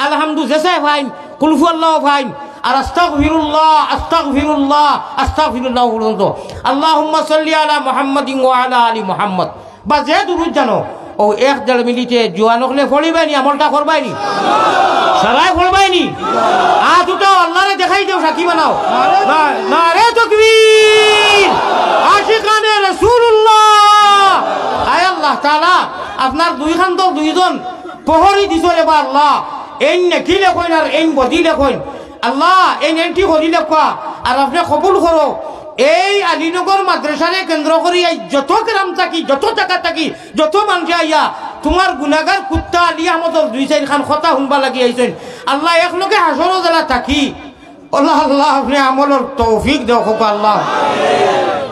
আলহামদুলিল্লাহ জেসাই ফাইন, কুলহু আল্লাহ ফাইন, আর আস্তাগফিরুল্লাহ আস্তাগফিরুল্লাহ আস্তাগফিরুল্লাহ পর্যন্ত আল্লাহুম্মা সাল্লি আলা মুহাম্মাদিন ওয়া আলা আলি মুহাম্মদ বা যে দুরূদ জানো ও 1-1.5 মিনিটে জোয়ান হলে পড়িবাইনি, আমলটা করবাইনি, সারাই পড়বাইনি। দুটো আল্লাহরে দেখাই দেও, সাক্ষী বানাও। নারে তাকবীর, আশিকানে রাসূলুল্লাহ। আয় আল্লাহ তাআলা আপনার 2 খান্দর 2 জন প্রহরী দিছো রে বা আল্লাহ, এই নেকি লেখইন আর এই বদি লেখইন আল্লাহ, এই নেকি করি লেখা আর আপনি কবুল করো। এই আলীনগর মাদ্রাসারে কেন্দ্র করি যত গ্রাম থাকি, যত টাকা থাকি, যত মানুষ আইয়া তোমার গুনাহগার কুত্তা আলী আহমদর 2-4 খান কথা শুনবা লাগি আইছেন আল্লাহ, একলগে হাসর জেলা থাকি আল্লাহ আল্লাহ আপনি আমলের তৌফিক দেও হোক আল্লাহ।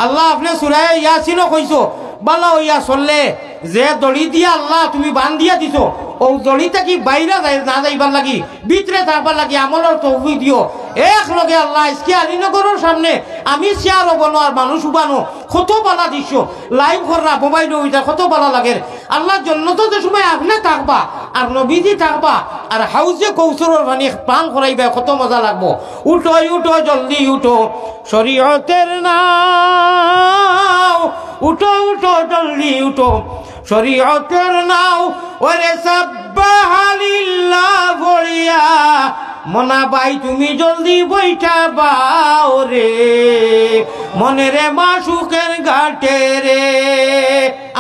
আল্লাহ আপনি সূরা ইয়াসিনও কইছো বালা হইয়া চললে যে দড়ি দিয়া আল্লাহ তুমি বান দিয়া দিছো, ও দড়ি থাকি বাইরে না যাইবার লাগি, ভিতরে থাকবার লাগি আমলের তৌফিক দিও। একলগে আল্লাহ আজকে আলীনগরের সামনে আমি চেয়ার বনো আর মানুষ উবানো কত বালা দিছ, লাইভ কররা মোবাইল ওইটা কত বালা লাগে আল্লাহ। জন্নত যে সময় আপনি থাকবা আর নবীজি থাকবা আর হাউজে কৌসরের পানি পান করাইবা কত মজা লাগবো। উঠো উঠো জলদি উঠো শরীয়তের নাও, উঠো উঠো জলদি উঠো শরীয়তের নাও, ওরে সাব্বাহালিল্লাহ বলিয়া মনা ভাই তুমি জলদি বইটা বাও রে, মনে রে মাসুকের ঘাটে রে।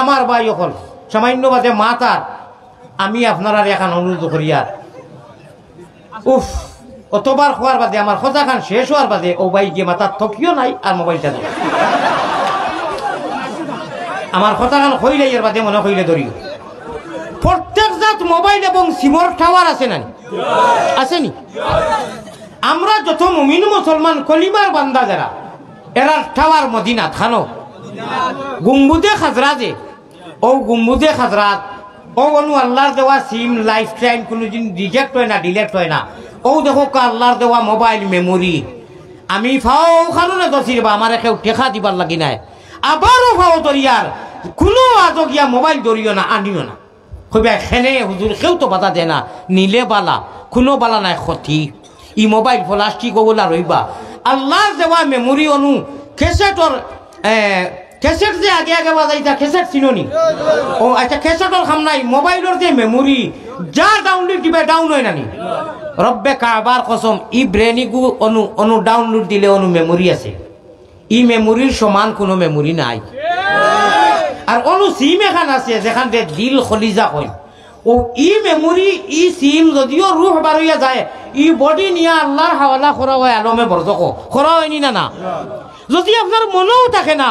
আমার ভাই এখন সামান্য বাদে মাতার আমি আপনারা এখন অনুরোধ করি, আর উফ অতবার খোয়ার বাদে আমার খোঁজা খান শেষ হওয়ার বাদে ও ভাই গিয়ে মাতার থকিও নাই আর মোবাইলটা দেয় আমার কথা খান হইলে এর বাদে মনে হইলে ধরিও। প্রত্যেক জাত মোবাইল এবং সিমর টাওয়ার আছে না আসেনি? আমরা যত মুমিন মুসলমান কলিমার বান্দা যারা এরা টাওয়ার মদিনাত খানো গুম্বুদে খাজরাজে, ও গুম্বুদে খাজরাত ও অনু আল্লাহর দেওয়া সিম লাইফ টাইম কোনোদিন রিজেক্ট হয় না, ডিলেট হয় না। ও দেখো আল্লাহর দেওয়া মোবাইল মেমোরি আমি ফাও কারণে দছির বা আমার কেউ টেকা দিবার লাগি নাই, আবারও ফাও দরিয়ার কোনো আজগিয়া মোবাইল দরিও না, আনিও না। কইবা এখানে হুজুর কেউ তো বাধা দেয় না, নিলে বালা কোনো বালা নাই ক্ষতি। ই মোবাইল প্লাস্টিক ওগুলা রইবা আল্লাহর দেওয়া মেমোরি অনু কেসেটর কেসেট যে আগে আগে বাজাইতা কেসেট চিনি ও আচ্ছা কেসেটর খাম নাই, মোবাইলের যে মেমোরি যা ডাউনলোড দিবে ডাউন হয় নানি রব্বে কাবার কসম ই ব্রেনিগু অনু অনু ডাউনলোড দিলে অনু মেমোরি আছে, ই মেমোরির সমান কোনো মেমোরি নাই। আর অনু সিম এখান আছে যেখান দিল খলিজা কই, ও ই মেমোরি ই সিম যদিও রুহ বারইয়া যায় ই বডি নিয়ে আল্লাহর হাওয়ালা করা হয় আলমে বরজক করা হয়নি না। না যদি আপনার মনেও থাকে না,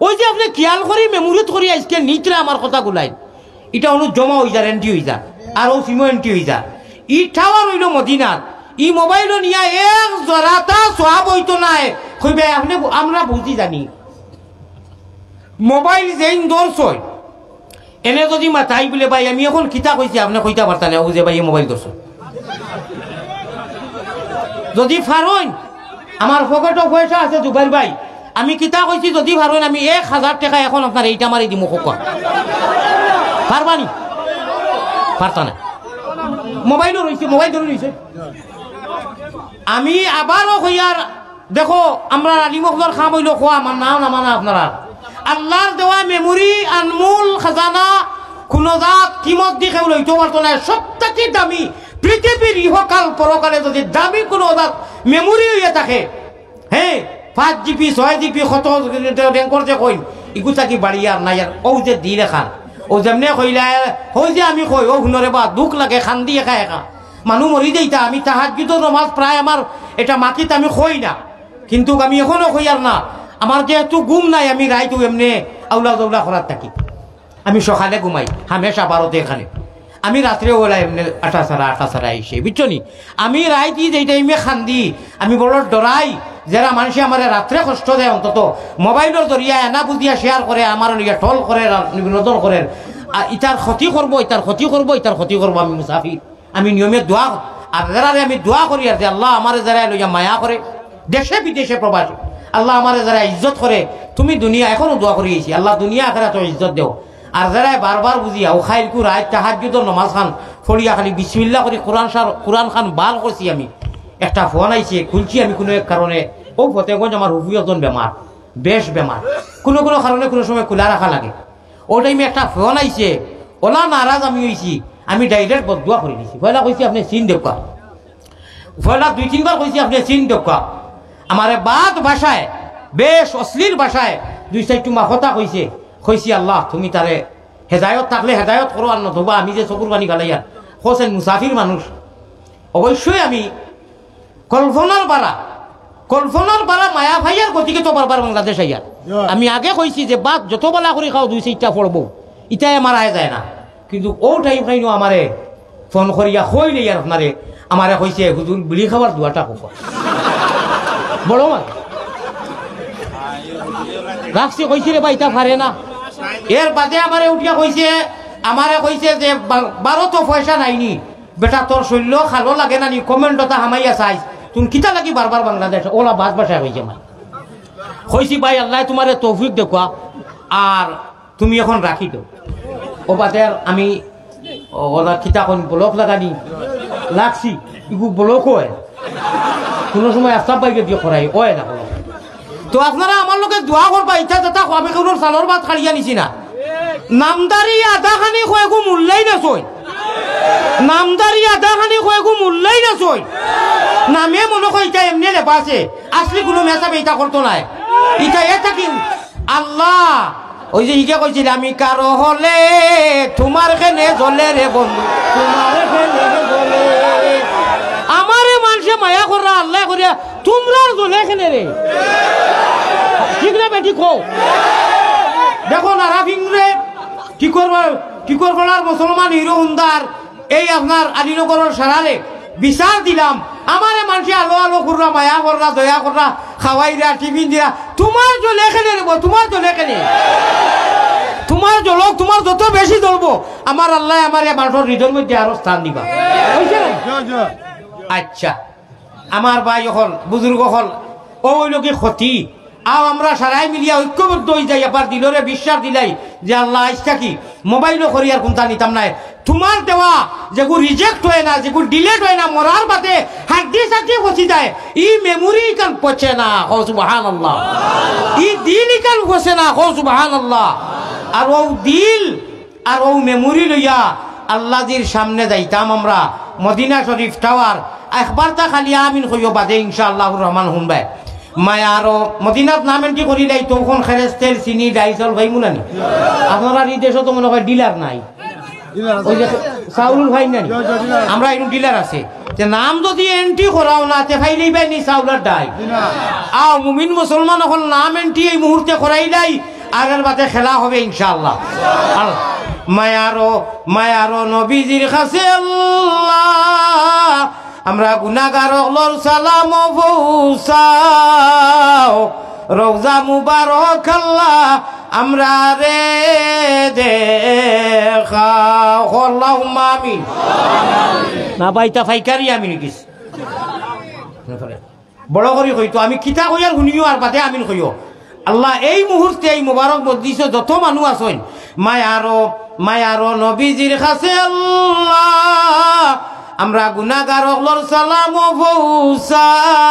ওই যে আপনি খেয়াল করি মেমোরিত করি আজকে নিতরা আমার কথা গুলাই এটা অনু জমা হয়ে যায়, এন্ট্রি হয়ে যায়, আর ও সিমও এন্ট্রি হয়ে যায়। ই টাওয়ার হইল মদিনার, ই মোবাইলও নিয়ে এক জরাতা সোয়াব হইতো নাই কইবে আপনি আমরা বুঝি জানি। মোবাইল যেইন দর্শয় এনে যদি মাথাই বলে ভাই আমি এখন কিতা কইছি আপনি কইতা পারতা না, ও যে ভাই মোবাইল দর্শয় যদি ফারইন আমার পকেটও পয়সা আছে জুবাইর ভাই, আমি কিতা কইছি যদি ফারইন আমি 1000 টাকা এখন আপনার এইটা মারি দিমু খোকা পারবানি পারতা না। মোবাইলও রয়েছে, মোবাইল ধরে রয়েছে। আমি আবারও কইয়ার দেখো আমরা আলিমখদার খাম হইল খোয়া আমার নাম নামানা আপনারা আল্লাহর দেওয়া মেমোরি আনমোল খাজানা কোন জাত কিমত দিয়ে লইতে পারতো না, সবথেকে দামি পৃথিবীর ইহকাল পরকালে যদি দামি কোনো জাত মেমোরি হইয়া থাকে, হ্যাঁ 5 GB 6 GB কত র্যাঙ্কর যে কইন ইগুতা কি বাড়ি আর নাই আর ও যে দি রেখান ও যেমনে কইলা হই যে আমি কই ও হুনরে বা দুঃখ লাগে খান দিয়ে একা একা মানুষ মরি দেইতা। আমি তাহাজ্জুদের নামাজ প্রায় আমার এটা মাটিতে আমি কই না, কিন্তু আমি এখনো কই আর না আমার যেহেতু ঘুম নাই আমি রাইতো এমনি আউলা দৌলা করার থাকি, আমি সকালে ঘুমাই হামেশা 12তে এখানে। আমি রাত্রে ওলা এমনি আটা সারা আইসে বুঝছো নি। আমি রাইতি যে টাইমে খান্দি আমি বড় ডরাই যারা মানুষে আমার রাত্রে কষ্ট দেয় অন্তত মোবাইলের জরিয়া এনা বুঝিয়া শেয়ার করে আমার লিগে টল করে বিনোদন করে ইটার ক্ষতি করবো ইটার ক্ষতি করবো ইটার ক্ষতি করবো। আমি মুসাফির, আমি নিয়মে দোয়া আর যারা আমি দোয়া করি আর যে আল্লাহ আমার যারা লইয়া মায়া করে দেশে বিদেশে প্রবাসী আল্লাহ আমার যারা ইজ্জত করে তুমি দুনিয়া এখনো দোয়া করিয়েছি আল্লাহ দুনিয়া আখেরা তো ইজ্জত দেও। আর যারা বারবার বুঝিয়া ও খাইল কু রায় তাহাজ্জুদের নমাজ খান ফড়িয়া খালি বিসমিল্লাহ করে কোরআন খান বাল করছি। আমি একটা ফোন আইছে খুলছি আমি কোনো এক কারণে ও ফতেগঞ্জ আমার হুফিয়জন বেমার বেশ বেমার কোনো কোনো কারণে কোনো সময় খোলা রাখা লাগে। ও টাইমে একটা ফোন আইছে ওলা নারাজ আমি হয়েছি আমি ডাইরেক্ট বদুয়া করে দিছি। পয়লা কইছি আপনি চিন দেখা পয়লা 2-3 বার কইছি আপনি চিন দেখা আমার বাদ ভাষায় বেশ অশ্লীল ভাষায় 2-4 টুমা কথা কইছি আল্লাহ তুমি তারে হেদায়ত থাকলে হেদায়ত করো আর নতুবা আমি যে চকুর পানি গালাইয়া হোসেন মুসাফির মানুষ অবশ্যই আমি কল্পনার বারা মায়া ভাইয়ার গতিকে তো বারবার বাংলাদেশ আইয়ার আমি আগে কইছি যে বাদ যত বেলা করে খাও 2-4টা পড়বো ইটাই আমার আয় যায় না। কিন্তু ও টাইম খাইনো আমারে ফোন করিয়া কইলে আর আপনারে আমারে কইছে হুজুর বিড়ি খাবার দুয়াটা কোপ বড় মা রাখছে কইছে রে ভাই তা পারে না। এর বাদে আমারে উঠিয়া কইছে যে 12 তো পয়সা নাইনি বেটা তোর শৈল্য খালো লাগে না নি কমেন্টটা হামাইয়া চাইছ তুমি কিতা লাগি বারবার বাংলাদেশ ওলা বাস বাসায় হয়েছে মা কইছি ভাই আল্লাহ তোমারে তৌফিক দেখুয়া আর তুমি এখন রাখি দাও। ও বাদে আমি ওলা কিতা কোন ব্লক লাগানি লাগছি ইগু ব্লক হয় কোনো সময় আফতাব বাইকে দিয়ে করাই ওই না। তো আপনারা আমার লোকে দোয়া করবা ইচ্ছা যাতা আমি কোনো সালর ভাত খাড়িয়া নিছি না নামদারি আধাখানি কয়েকু মূল্যাই না চই নামদারি আধাখানি কয়েকু মূল্যাই না চই নামে মনে হয় এটা এমনি লেপাছে আসলে কোনো মেসাবে এটা করতো নাই এটা এটা কি আল্লাহ ওই যে ইকে কইছিল আমি কারো হলে তোমার খেনে জ্বলে রে বন্ধু তোমার খেনে জ্বলে আমারে মানুষে মায়া করা আল্লাহ করিয়া তোমরা জ্বলে খেনে রে ঠিক না বেটি কো দেখো নারাফিংরে কি করবার মুসলমান হিরো হুন্দার এই আপনার আদিনগরের সারালে বিচার দিলাম আমারে মানুষে আলো কররা মায়া কররা দয়া কররা খাওয়াইরা টিফিন দিয়া তোমার জ্বলে খেলে নেব তোমার জ্বলে খেলে তোমার জলক তোমার যত বেশি জ্বলবো আমার আল্লাহ আমার মানুষের হৃদয়ের মধ্যে আরো স্থান দিবা। আচ্ছা আমার ভাই হল বুজুর্গ হল ওই লোকে ক্ষতি আও আমরা সারাই মিলিয়া ঐক্যবদ্ধ হয়ে যাই আবার দিলরে বিশ্বাস দিলাই যে আল্লাহ আজটা কি মোবাইলও করি আর কোনটা নিতাম নাই তোমার দেওয়া যেগুলো রিজেক্ট হয় না যেগুলো ডিলেট হয় না মরার বাদে হাড্ডি সাড্ডি বসে যায় ই মেমোরি কান পচে না হো সুবহানাল্লাহ ই দিল কান বসে না হো সুবহানাল্লাহ আর ও দিল আর ও মেমোরি লইয়া আল্লাহর সামনে যাইতাম আমরা মদিনা শরীফ টাওয়ার একবার তা খালি আমিন কইও বাদে ইনশাআল্লাহুর রহমান হুনবাই মায়া আরো মদিনাত নাম এন্ট্রি করিলাই তখন খেরেস তেল চিনি ডাইসল ভাই মুনানি আপনারা এই দেশে তো মনে হয় ডিলার নাই ওই যে চাউল ভাই নাই আমরা এরকম ডিলার আছে যে নাম যদি এন্ট্রি করাও না তে ফাইলেই ভাই নি চাউলের ডাই আও মুমিন মুসলমান হল নাম এন্ট্রি এই মুহূর্তে করাইলাই আগের বাতে খেলা হবে ইনশাআল্লাহ। মায়ারো নবীজির কাছে আল্লাহ আমরা গুনাহগার হলর সালাম পৌঁছাও রওজা মুবারক আল্লাহ আমরা রে দেখাও আল্লাহুম্মা আমিন না বাইতা ফাইকারি আমিন কিস বড় করি কইতো আমি কিতা কইয়ার শুনিও আর বাদে আমিন কইও আল্লাহ এই মুহূর্তে এই মুবারক মজলিসে যত মানুষ আছেন মায়ারো নবীজির কাছে আল্লাহ আমরা গুনাহগার হলর সালাম পৌঁছাও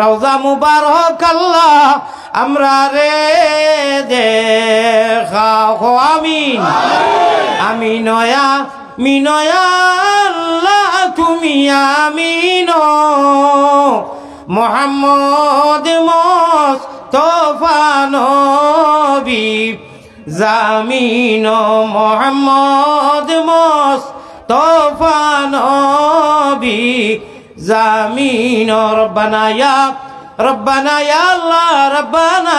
রওজা মুবারক আল্লাহ আমরা রে দেখাও আমিন আমিন মিনয়া আল্লাহ তুমি আমিন মুহাম্মদ মুস্তাফা নবী জামিন মুহাম্মদ মুস্তাফা নবী জামিন রব্বানা ইয়া আল্লাহ রব্বানা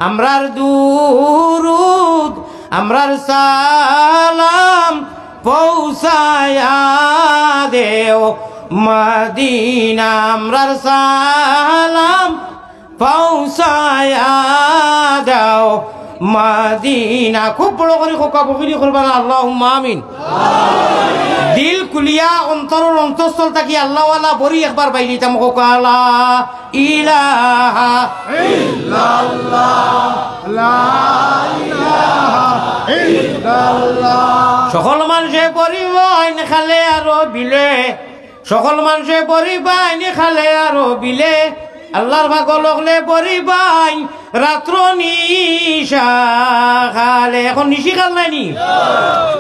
আমরার দুরুদ আমরার সালাম পৌঁছায়া দেও মদিনা আমরার সালাম পৌঁছায়া দাও মদিনা খুব বড় করে খোকা বকিরি করবেন আল্লাহুম্মা আমিন দিল কুলিয়া অন্তরের অন্তঃস্থল থাকি আল্লাহওয়ালা বরি একবার বাইলি তাম খোকালা ইলাহা ইল্লাল্লাহ লা ইলাহা ইল্লাল্লাহ সকল মানুষে পরিবাইন খালে আর বিলে সকল মানুষে পরিবাইন খালে আর বিলে আল্লাহর ভাগলকলে পরিবাই রাত্র নিশা খালে এখন নিশি খাল নাইনি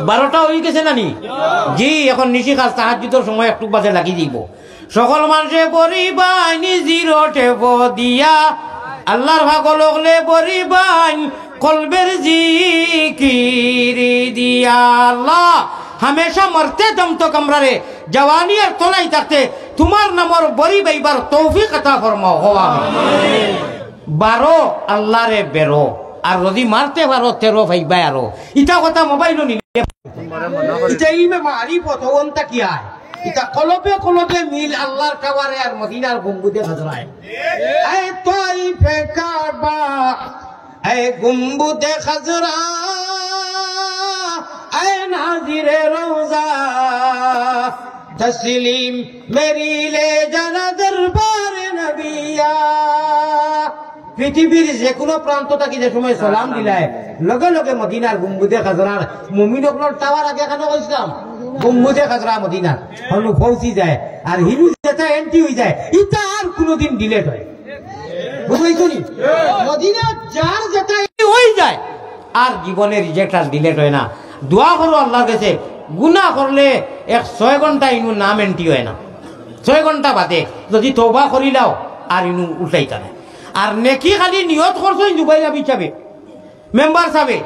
12টা হয়ে গেছে নানি জি এখন নিশি খাল তাহাজ্জুদের সময় একটু বাজে লাগি দিব সকল মানুষে পরিবাই নিজির টেপ দিয়া আল্লাহর ভাগলকলে পরিবাই কলবের জিকির দিয়া আল্লাহ हमेशा मरते दम तो कमरे जवानी और तो नहीं तकते तुम्हार नमर बड़ी बैबार तौफीक अता फरमाओ हो आमीन बारो अल्लाह रे बेरो और रोदी मारते बारो तेरो भाई बारो इता কথা মোবাইল নি इता ई में मारी পতওনতা কি আয় इता কলবে মিল আল্লাহর কাবারে আর মদিনার গম্বুদে হাজরায় এ তাইফে কাবা এ গম্বুদে হাজরা ऐ नाज़िरे रोज़ा तस्लीम मेरी ले जाना दरबार नबिया পৃথিবীর যে কোনো প্রান্ত থেকে যে সময় সালাম দিলায় লগে লগে মদিনার গম্বুদে খাজরার মুমিনগুলোর টাওয়ার আগে কেন কইছিলাম গম্বুদে খাজরা মদিনার হলু পৌঁছি যায় আর হিরু যেটা এন্ট্রি হয়ে যায় এটা আর কোনোদিন ডিলেট হয় বুঝাইছো নি মদিনা যার যেটা হয়ে যায় আর জীবনে রিজেক্ট আর ডিলেট হয় না দোয়া করো আল্লাহর কাছে গুনাহ করলে 6 ঘন্টা ইনু নাম এন্ট্রি হয় না 6 ঘন্টা বাদে যদি তওবা করি লাও আর ইনু উঠাইতা না আর নেকি খালি নিয়ত করছই দুবাই যাবি চাবে মেম্বার সাবে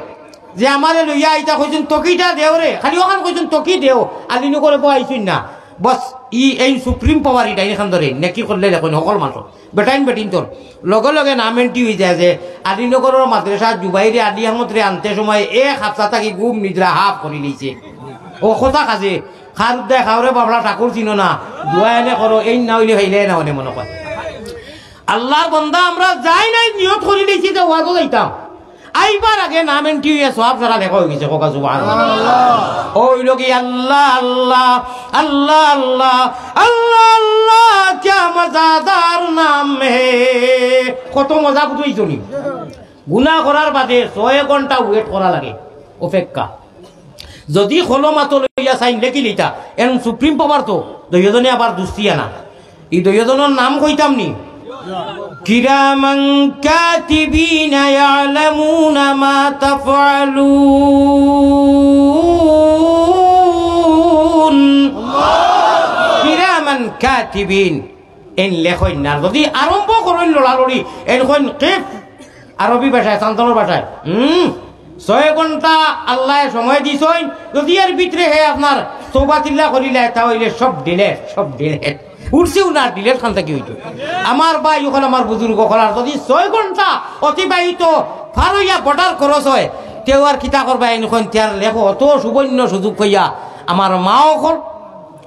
যে আমারে লইয়া আইতা কইছেন তকিটা দেও রে খালি ওখান কইছেন তকি দেও আর ইনু করে বইছুন না বস এই সুপ্রিম পাওয়ার এটা এখান ধরে নেকি করলে দেখুন সকল মানুষ বেটিন তোর লগে লগে নাম এন্ট্রি হয়ে যায় যে আদিনগরের মাদ্রাসা জুবাইরে আদি আহমদরে আনতে সময় 1 সপ্তাহ থাকি ঘুম নিদ্রা হাফ করে নিয়েছে ও কথা কাজে খার দেয় খাওয়ারে বাবলা ঠাকুর চিনো না দোয়া এনে করো এই না হইলে হইলে না মনে মনে কয় আল্লাহর বান্দা আমরা যাই নাই নিয়ত করে নিয়েছি যে ওয়াজও যাইতাম আইবার আগে নাম এন্ট্রি হয়ে সব সারা লেখা হয়ে গেছে কোকা সুবহানাল্লাহ ওই লোকি আল্লাহ আল্লাহ আল্লাহ আল্লাহ আল্লাহ আল্লাহ क्या মজাদার নাম হে কত মজা বুঝইছো নি গুনাহ করার বাদে 6 ঘন্টা ওয়েট করা লাগে অপেক্ষা যদি খলমাতো লইয়া সাইন লেখি লিতা এন সুপ্রিম পাওয়ার তো দুইজনে আবার দুস্তিয়া না এই দুইজনের নাম কইতাম নি কিরামান কাতিবিনা ইয়ালামুনা মা তাফআলুন কিরামান কাতিবিন এন লেখই না যদি আরম্ভ করেন লড়ালড়ি এন কইন কিফ আরবি ভাষায় সান্তনের ভাষায় 6 ঘন্টা আল্লাহ সময় দিছেন যদি এর ভিতরে হে আপনার তওবা তিল্লা করিলে তাহলে সব ডিলেট উড়ছেও না ডিলেট খান থাকি হইতো আমার ভাই ওখানে আমার বুজুর্গ করার যদি 6 ঘন্টা অতিবাহিত ফারইয়া বর্ডার খরচ হয় তেও আর কিতা করবা এখন তার লেখো অত সুবর্ণ সুযোগ হইয়া আমার মা হল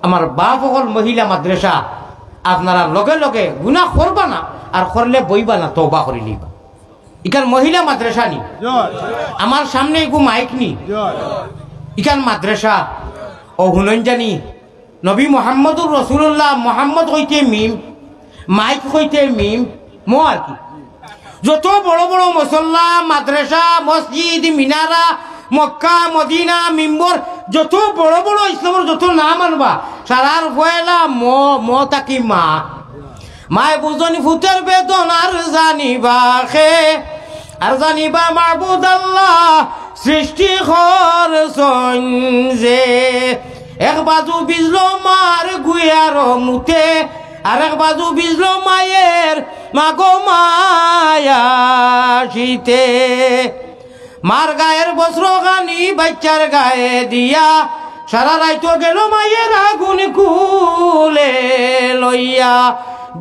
আমার বাপ হল মহিলা মাদ্রাসা আপনারা লগে লগে গুনাহ করবা না আর করলে বইবা না তওবা করি লিবা ইকান মহিলা মাদ্রাসা নি আমার সামনে গু মাইক নি ইকান মাদ্রাসা ও হুনন জানি নবী মুহাম্মদুর রাসূলুল্লাহ মুহাম্মদ হইতে মিম মাইক হইতে মিম মো আর কি যত বড় বড় মুসল্লা মাদ্রাসা মসজিদ মিনারা মক্কা মদিনা মিম্বর যত বড় বড় ইসলামের যত নাম আনবা সারার পয়লা মো তাকি মা মায় বুঝনি ফুতের বেতন আর জানিবা খে আর জানিবা মাহবুদ আল্লাহ সৃষ্টি করছন যে এক বাজু বিজলো মার গুয়ার মুতে আর এক বাজু বিজলো মায়ের মাগো মায়া শীতে মার গায়ের বস্ত্র গানি বাচ্চার গায়ে দিয়া সারা রাইতো গেল মায়ের আগুন কুলে লইয়া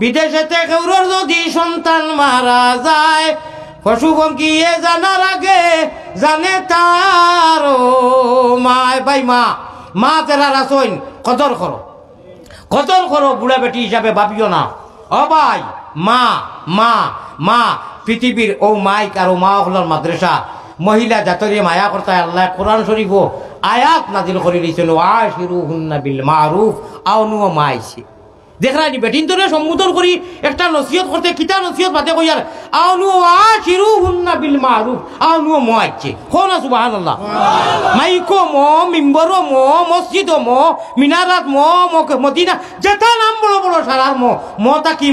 বিদেশেতে কেউর যদি সন্তান মারা যায় পশু পঙ্খিয়ে জানার আগে জানে তার মায় ভাই মা যারা রাসইন কদর করো বুড়া বেটি হিসাবে ভাবিও না। ও ভাই মা পৃথিবীর ও মাইক আর ও মা হলার মাদ্রাসা মহিলা জাতরে মায়া করতে আল্লাহ কোরআন শরীফ আয়াত নাজিল করে দিয়েছেন ওয়াশিরুহুন্না বিল মারুফ আউনু মাইছে দেখরানি বেটিন তোরে সম্বোধন করি একটা নসিহত করতে কিতা নসিহত বাতে কইয়ার আউনু ওয়াশিরুহুন্না বিল মারুফ আউনু মাইছে কোনা সুবহানাল্লাহ মাইকো মিম্বরো মসজিদো মিনারাত মদিনা যেটা নাম বড় বড় সারার তা কি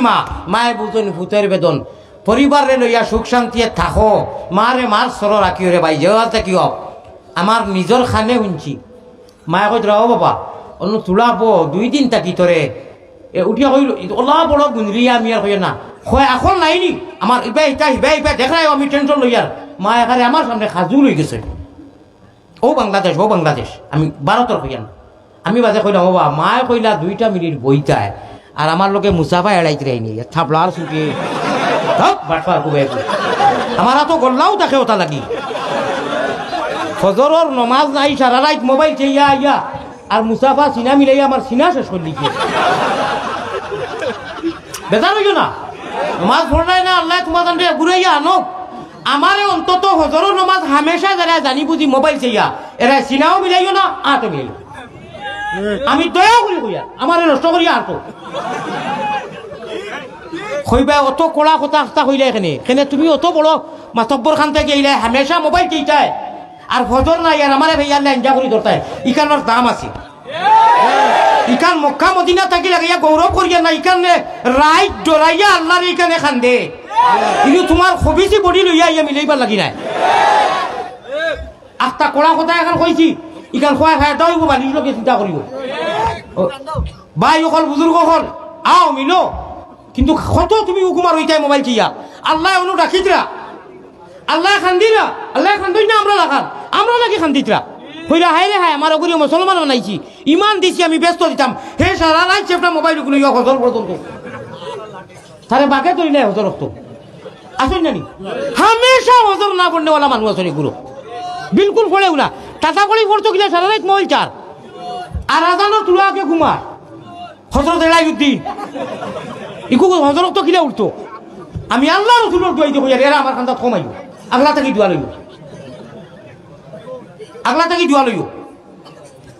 মায়ে বুঝুন ভূতের বেদন পরিবারে লইয়া সুখ শান্তি থাকো মারে মার সর রাখিও রে ভাই যে কিও আমার নিজের খানে শুনছি মায়ে কই রাও বাবা অন্য তুলাব 2 দিন থাকি তোরে উঠিয়া কইল ওলা বড় গুঞ্জরিয়া আমি আর কই না কয় এখন নাইনি আমার ইবা দেখাই আমি টেনশন লইয়ার মা এখানে আমার সামনে খাজু লই গেছে ও বাংলাদেশ আমি ভারতের কইয়া না আমি বাজে কইলাম বাবা মায়ে কইলা 2টা মিনিট বইতায় আর আমার লোকে মুসাফা এড়াইতে রাইনি থাপলার সুকে আমার তো গল্লাও দেখে ওটা লাগি ফজরের নমাজ নাই সারা রাত মোবাইল চেয়ে আইয়া আর মুসাফা সিনা মিলাইয়া আমার সিনা শেষ করে লিখে বেজার হইল না নমাজ পড়াই না আল্লাহ তোমার ঘুরাইয়া আনো আমারে অন্তত ফজরের নমাজ হামেশা যারা জানি বুঝি মোবাইল চেয়া এরা সিনাও মিলাইও না আটো মিলাইও আমি দয়া করি কইয়া আমারে নষ্ট করিয়া আটো কইবা অত কড়া কথা কইলা এখানে তুমি অত বড় মাতব্বর খান থেকে গেলে হামেশা মোবাইল চেইতায় আর ফজর নাই আর আমারে ভাইয়া লেঞ্জা করি ধরতায় ইকানোর দাম আছে ইকান মক্কা মদিনা থাকি লাগাইয়া গৌরব করিয়া না ইকানে রাইট ডরাইয়া আল্লাহর ইকানে খান্দে কিন্তু তোমার খবিসি বডি লইয়া ইয়া মিলাইবার লাগি নাই আস্তা কড়া কথা এখন কইছি ইকান খোয়া খায় দাও বানিস লোকে চিন্তা করিব ভাই অকল বুজুর্গ হল আও মিলো কিন্তু কত তুমি হুকুমার হইতাই মোবাইল চিয়া আল্লাহ অনু রাখিতরা আল্লাহ খান্দিরা আল্লাহ খান্দই না আমরা নাকি খান্দিতরা হইলা হাই রে হাই আমার ওগুলি মুসলমান বানাইছি ইমান দিছি আমি ব্যস্ত দিতাম হে সারা রাত চেপটা মোবাইল গুলো ইয়া হজর পর্যন্ত তারে বাকে ধরি নাই হজর রক্ত আসেন নানি হামেশা হজর না পড়নে ওলা মানুষ আসেন এগুলো বিলকুল পড়ে উলা টাটা করে পড়তো কিনা সারা রাত মোবাইল চার আর আজানোর তুলাকে ঘুমা হজরত এলাইউদ্দিন ইকু হজর রক্ত কিনা উঠতো আমি আল্লাহ রসুলের দোয়াই দিব এরা আমার কান্দাত কমাইব আগলা থাকি দোয়া লইব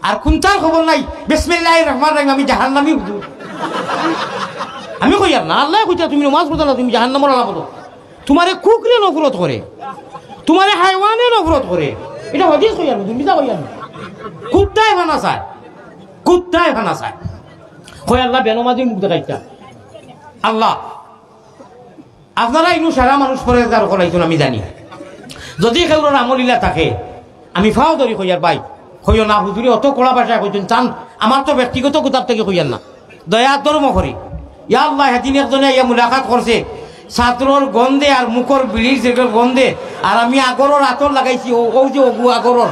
আর কোনটার খবর নাই বিসমিল্লাহির রহমানির রহিম আমি জাহান্নামী হুজুর আমি কই আর না আল্লাহ কইতা তুমি নামাজ পড়তা না তুমি জাহান্নামের আলা বলো তোমারে কুকুরে নফরত করে তোমারে হাইওয়ানে নফরত করে এটা হাদিস কই আর তুমি যা কই আর কুত্তায় ফানা চায় কই আল্লাহ বেনমাজি মুখ দেখাইতা আল্লাহ আপনারা ইনু সারা মানুষ পরেজগার করাইছেন আমি জানি যদি কেউর আমলিলা থাকে আমি ফাও ধরি কইয়ার ভাই কইও না হুজুরি অত কড়া ভাষায় কইতেন চান আমার তো ব্যক্তিগত কোথার থেকে কইয়ার না দয়া ধর্ম করি ইয়া আল্লাহ হেদিন একজনে ইয়া মুলাকাত করছে ছাত্রর গন্ধে আর মুখর বিড়ির যেগুলোর গন্ধে আর আমি আগরের আতর লাগাইছি ও যে অগু আগরের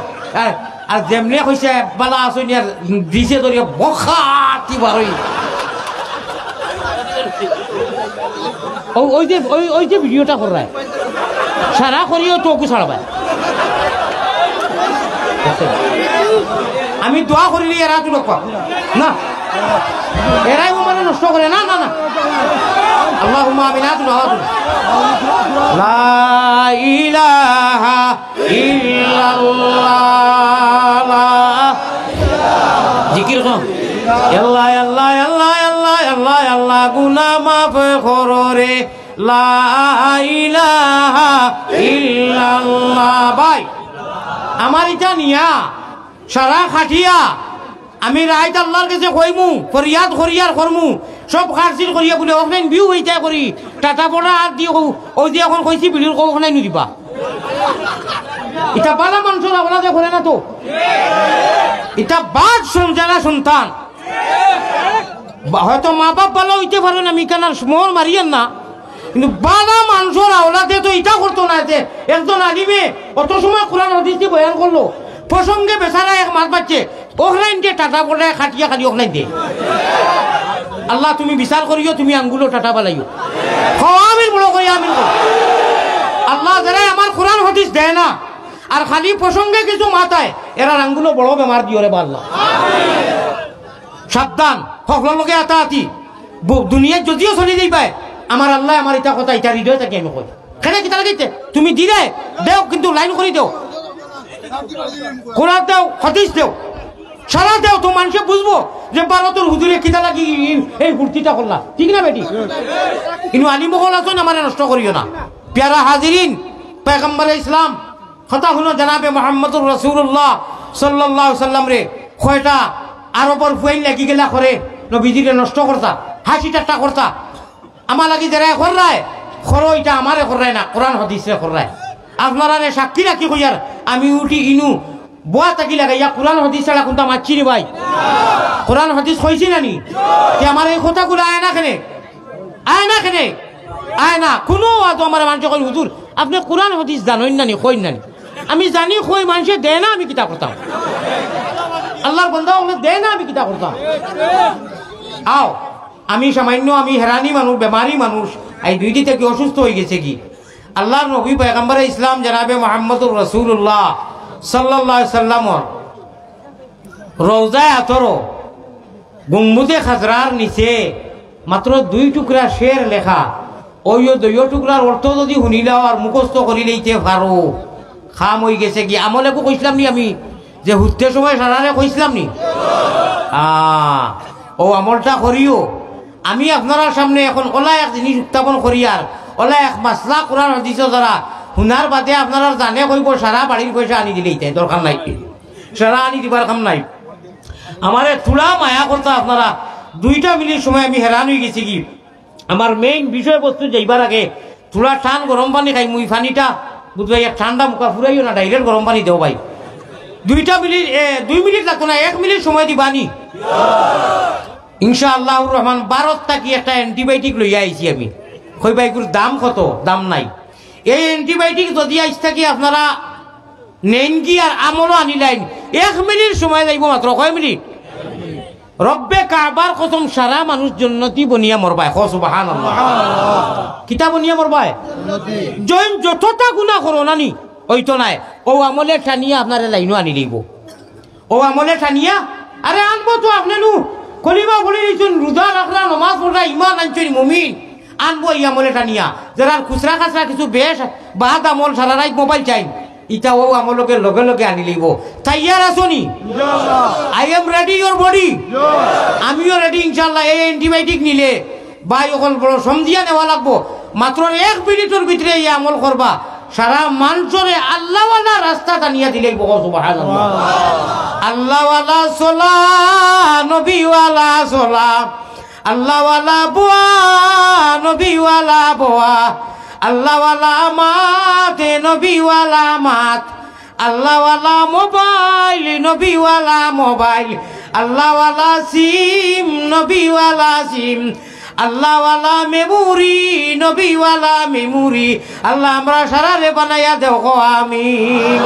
আর যেমনে কইছে বালা আসনি আর দিছে ধরিয়া বখাতি বারই ওই যে ভিডিওটা করায় সারা করিও তো ছাড়াবাই আমি দোয়া করিলে এরা তো লোক না এরাই মানে নষ্ট করে না না না আল্লাহুম্মা আমিনা লা ইলাহা ইল্লাল্লাহ জিকির কর আল্লাহ আল্লাহ আল্লাহ আল্লাহ আল্লাহ আল্লাহ গুনাহ মাফ করো রে লা ইলাহা ইল্লাল্লাহ ভাই আমার এটা নিয়া সারা খাটিয়া আমি রাইত আল্লাহর কাছে কইমু ফরিয়াদ করিয়ার করমু সব খারচিল করিয়া বলে অফলাইন ভিউ হইতা করি টাটা পড়া আর দিয়ে ও যে এখন কইছি ভিডিওর কখনাই নিদিবা এটা বালা মানুষের আওলাদে করে না তো এটা বাদ যারা সন্তান হয়তো মা বাপ ভালো হইতে পারবে না মিকানার মোহর মারিয়েন না কিন্তু বালা মানুষের আওলাদে তো এটা করতো না যে একজন আলিমে অত সময় কোরআন হাদিস দিয়ে বয়ান করলো প্রসঙ্গে বেচারা এক মাছ পাচ্ছে অফলাইন দিয়ে টাটা পড়ে খাটিয়া খালি অফলাইন দিয়ে আল্লাহ তুমি বিচার করিও তুমি আঙ্গুলো টাটা বালাইও আমিন বড় করি আমিন আল্লাহ যারা আমার কোরআন হাদিস দেয় না আর খালি প্রসঙ্গে কিছু মাথায় এরা আঙ্গুলো বড় বেমার দিও রে আল্লাহ সাবধান সকলের লগে আতাআতি দুনিয়া যদিও চলি যাইবাই আমার আল্লাহ আমার এটা কথা এটা হৃদয় থাকে আমি কই কেন কিতা লাগাইতে তুমি দিলে দেও কিন্তু লাইন করে দেও কোরআন দেও হাদিস দেও সারা দেও তো মানুষে বুঝবো যে ভারতের হুজুরে কিতা লাগি এই ফুর্তিটা করলা ঠিক না বেটি কিন্তু আলিমহল আছেন আমার নষ্ট করিও না প্যারা হাজিরিন পয়গম্বর ইসলাম কথা হলো জনাবে মুহাম্মদুর রাসূলুল্লাহ সাল্লাল্লাহু আলাইহি সাল্লাম রে কয়টা আরবর ফুয়াইন লাগি গেলা করে নবীজিরে নষ্ট করতা হাসি ঠাট্টা করতা আমার লাগি যারা কররায় খরো এটা আমারে কররায় না কোরআন হাদিসে কররায় আপনারা সাক্ষী রাখি কইয়ার আমি উঠি ইনু বুয়া তাকি লাগাইয়া কোরআন হাদিস ছাড়া কোনটা মারছি রে ভাই কোরআন হাদিস কইছি নানি যে আমার এই কথাগুলো আয় না কেনে আয় না কোনো আজ আমার মানুষ কই হুজুর আপনি কোরআন হাদিস জানেন নানি কই নানি আমি জানি কই মানুষে দেয় না আমি কিতাব করতাম আল্লাহর বান্দা হলে দেয় না আমি কিতাব করতাম আও আমি সামান্য আমি হেরানি মানুষ বেমারি মানুষ এই দুইটি থেকে অসুস্থ হয়ে গেছে কি আল্লাহর নবী পয়গম্বর ইসলাম জনাবে মুহাম্মদুর রাসূলুল্লাহ সাল্লাল্লাহু আলাইহি সাল্লামর রওজায়ে আতরো গুম্বুদে খাজরার নিচে মাত্র 2 টুকরা শের লেখা ওই 2 টুকরার অর্থ যদি শুনিলাও আর মুখস্থ করিলেইতে পারো খাম হয়ে গেছে কি আমলেকো কইছিলাম নি আমি যে হুতে সময় সারারে কইছিলাম নি ও আমলটা করিও আমি আপনার সামনে এখন ওলা এক জিনিস উত্থাপন করি আর ওলা এক মাসলা কোরআন হাদিস যারা হুনার বাদে আপনারা জানে কইব সারা বাড়ির পয়সা আনি দিলেই তাই দরকার নাই সারা আনি দিবার কাম নাই আমারে তুলা মায়া করতে আপনারা 2টা মিনিট সময় আমি হেরান হয়ে গেছি কি আমার মেইন বিষয়বস্তু যাইবার আগে তুলা টান গরম পানি খাই মুই পানিটা বুঝবাই ঠান্ডা মুখা ফুরাইও না ডাইরেক্ট গরম পানি দেও ভাই 2 মিনিট লাগতো না 1 মিনিট সময় দিবানি ইনশাআল্লাহুর রহমান ভারত থাকি একটা অ্যান্টিবায়োটিক লইয়া আইছি আমি কই ভাইগুর দাম কত দাম নাই এই অ্যান্টিবায়োটিক যদি আইস থাকি আপনারা নেন কি আর আমলও আনিলাইন 1 মিনিট সময় যাইব মাত্র কয় মিনিট রব্বে কাবার কসম সারা মানুষ জন্নতি বনিয়া মরবায় সুবহানাল্লাহ কিতা বনিয়া মরবায় জৈন যতটা গুনাহ করো নানি ওই তো নাই ও আমলে ঠানিয়া আপনারে লাইনও আনি লইব ও আমলে ঠানিয়া আরে আনবো তো আপনি নু কলিমা বলে দিয়েছেন রোজা রাখলা নমাজ পড়লা ইমান আনছেন মুমিন আনবো এই আমলে টানিয়া যারা খুচরা খাচরা কিছু বেশ বাদ আমল সারা রাত মোবাইল চাই ইটা ও আমলকে লগে লগে আনি লইব তাইয়ার আসনি I am ready your body আমিও রেডি ইনশাআল্লাহ এই অ্যান্টিবায়োটিক নিলে ভাই ওখান বড় সমঝিয়া নেওয়া লাগবো মাত্র 1 মিনিটের ভিতরে এই আমল করবা সারা মানুষরে আল্লাহওয়ালা রাস্তা টানিয়া দিলেই সুবহানাল্লাহ আল্লাহওয়ালা সালাহ নবীওয়ালা সালাহ আল্লাহওয়ালা বুয়া নবীওয়ালা বুয়া আল্লাহওয়ালা মাত নবীওয়ালা মাত আল্লাহওয়ালা মোবাইল নবীওয়ালা মোবাইল আল্লাহওয়ালা সিম নবীওয়ালা সিম আল্লাহওয়ালা মেমোরি নবীওয়ালা মেমোরি আল্লাহ আমরা সারা রে বানাইয়া দেখো আমিন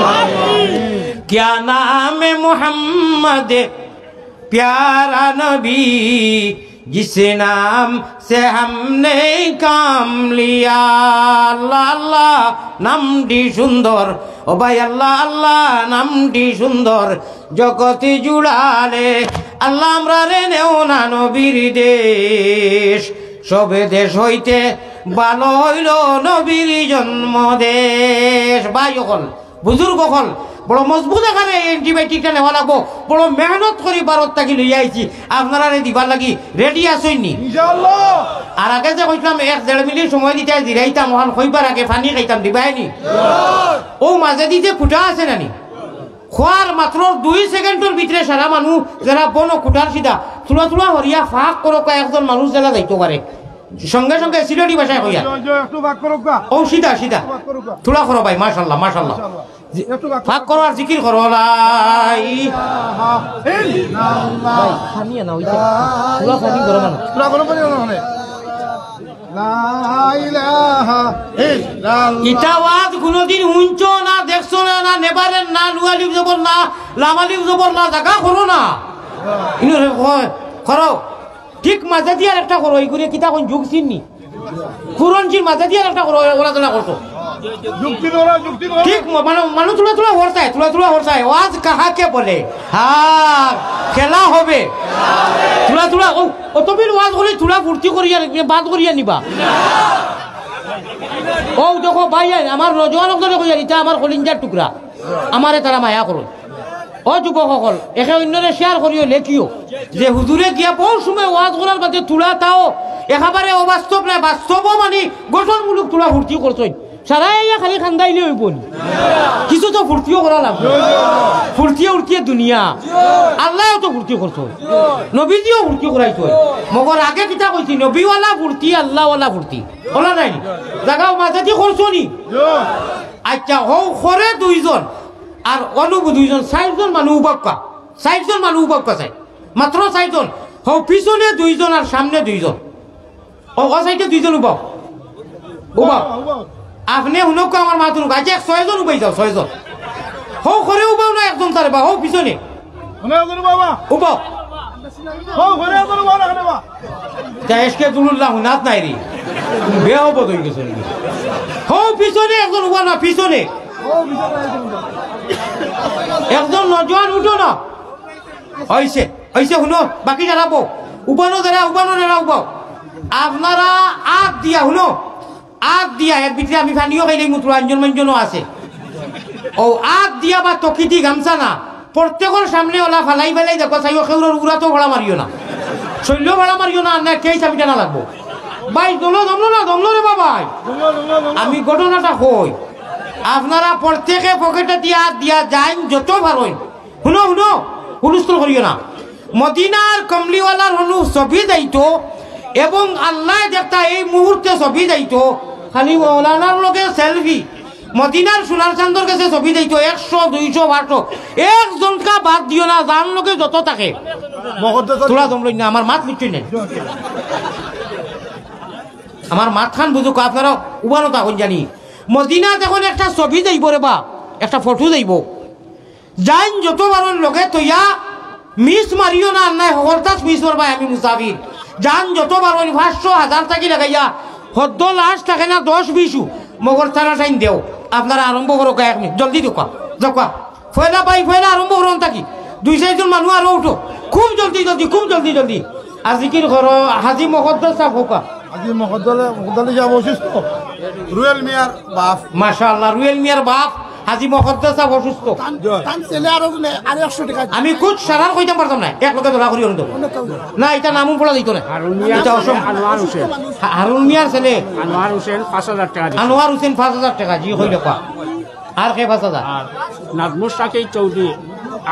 क्या नाम है मोहम्मद प्यारा नबी जिस नाम से हमने काम लिया अल्लाह अल्लाह नामটি সুন্দর ও ভাই আল্লাহ আল্লাহ নামটি সুন্দর জগতে জুড়ালে আল্লাহ আমরা রে নেও না নবীর দেশ সবে দেশ হইতে ভালো হইল নবীর জন্ম দেশ ভাই হল বুজুর্গ হল বড় মজবুত এখানে অ্যান্টিবায়োটিকটা নেওয়া লাগবো বড় মেহনত করি ভারত থাকি লইয়া আইছি আপনারা দিবার লাগি রেডি আসইনি ইনশাআল্লাহ আর আগে যে কইলাম 1-1.5 মিনিট সময় দিতে জিরাইতাম ওখান কইবার আগে পানি খাইতাম দিবাইনি ও মাঝে দিতে কুটা আছে নানি খোয়ার মাত্র 2 সেকেন্ডের ভিতরে সারা মানুষ যারা বন কুটার সিধা তুলা তুলা হরিয়া ফাঁক করো কয়েকজন মানুষ যারা যাইতে পারে সঙ্গে সঙ্গে সিলেটি ভাষায় কইয়া একটু ভাগ করো ও সিধা সিধা তুলা করো ভাই মাশাআল্লাহ মাশাআল্লাহ ফাঁক করো আর জিকির করো লা ইলাহা ইল্লাল্লাহ খানিয়া না ওইটা তুলা খানি করো না তুলা করো মানে লা ইলাহা ইল্লাল্লাহ ইটা ওয়াজ কোনদিন হুনছো না দেখছো না নেবারেন না লুয়ালিব জবর না লামালিব জবর না জায়গা করো না ইনো করো ঠিক মাঝে দিয়ে একটা করো এই করে কিতা কোন যুগ চিননি কুরআনজির মাঝে দিয়ে একটা করো ওরা তোলা করছো ঠিক মানুষ তুলা তুলা হরসায় ওয়াজ কাহাকে বলে হ্যাঁ খেলা হবে তুলা ও তুমি ওয়াজ করে তুলা ফুর্তি করিয়া বাদ করিয়া নিবা ও দেখো ভাই আমার নজওয়ান দেখো এটা আমার কলিঞ্জার টুকরা আমারে তারা মায়া করুন ও যুবকসকল একে অন্যরে শেয়ার করিও লেখিও যে হুজুরে গিয়া বহু সময় ওয়াজ করার বাদে তুলা তাও একেবারে অবাস্তব নাই বাস্তবও মানে গঠনমূলক তুলা ফুর্তি করছই সারাই খালি খান্দাইলে হইব কিছু তো ফুর্তিও করা লাগবে ফুর্তিয়ে উর্তিয়ে দুনিয়া আল্লাহও তো ফুর্তি করছো নবীজিও ফুর্তি করাইছো মগর আগে কিতা কইছি নবীওয়ালা ফুর্তি আল্লাহওয়ালা ফুর্তি বলা নাই জায়গা মাঝাতি করছো নি আচ্ছা হও করে দুইজন আর অনুপ দুইজন ৬০ জন মানুষ উপাক্কা ৬০ জন মানুষ উপাক্কা চাই মাত্র ৬০ জন হও পিছনে দুইজন আর সামনে দুইজন ও সাইডে দুইজন উপাও আপনি শুনক আমার মাথা নুক আজ ৬ জন উপাই যাও ৬ জন হও করে উপাও না একজন তারে বা হও পিছনে উপাও এসকে দুলুল্লাহ হুনাত নাই রে বে হব তুই গেছো হও পিছনে একজন উবা না পিছনে একজন নজওয়ান উঠো না হইছে হইছে শুনো বাকি যারা বউ উবানো যারা উবাও আপনারা আগ দিয়া শুনো আগ দিয়া এর ভিতরে আমি ফানিও খাইলে মুত্র আঞ্জন মঞ্জনও আছে ও আগ দিয়া বা তকিটি গামছা না প্রত্যেকের সামনে ওলা ফালাই ফেলাই দেখো চাইও খেউরের উড়া তো ভাড়া মারিও না শৈল্য ভাড়া মারিও না না কে চাবিটা না লাগবো ভাই দমলো রে বাবাই আমি ঘটনাটা কই আপনারা প্রত্যেকে পকেটে দিয়া যাইন যত ভারই শুনো হুলস্থুল করিও না মদিনার কমলিওয়ালার হনু ছবি যাইতো এবং আল্লাহ দেখতা এই মুহূর্তে ছবি যাইতো খালি মৌলানার লগে সেলফি মদিনার সোনার চান্দর কাছে ছবি যাইতো 100 200 500 একজনকা বাদ দিও না যার লগে যত থাকে তোলা জমলই না আমার মাত লিখছই না আমার মাত খান বুঝুক আপনারা উবানো তখন জানি মদিনা যখন একটা ছবি যাইব রে বা একটা ফটো যাইব যাইন যত বারণ লগে তৈয়া মিস মারিও না নাই হরতাস মিস মারবা আমি মুসাফির যান যত বারণ 500 1000 টাকা লাগাইয়া হদ্দ লাস্ট থাকে না 10-20 মগর তারা টাইম দেও আপনারা আরম্ভ করো 1 মিনিট জলদি দেখো ফয়লা আরম্ভ করুন থাকি 2-4 জন মানুষ আরো উঠো খুব জলদি আর জিকির করো হাজি মুকদ্দাস সাহেব হোকা আজি মকদ্দলে যাব অসুস্থ রুয়েল মিয়ার বাপ মাশাআল্লাহ রুয়েল মিয়ার বাপ হাজি মুকদ্দাস সাহেব অসুস্থ আমি কুছ সারার কইতাম পারতাম না এক লোকে ধরা করি অন্ত না এটা নামও পড়া দিত না এটা অসম হারুন মিয়ার ছেলে আনোয়ার হোসেন 5000 টাকা জি কইলে পা আর কে 5000 নাজমুস সাকিব চৌধুরী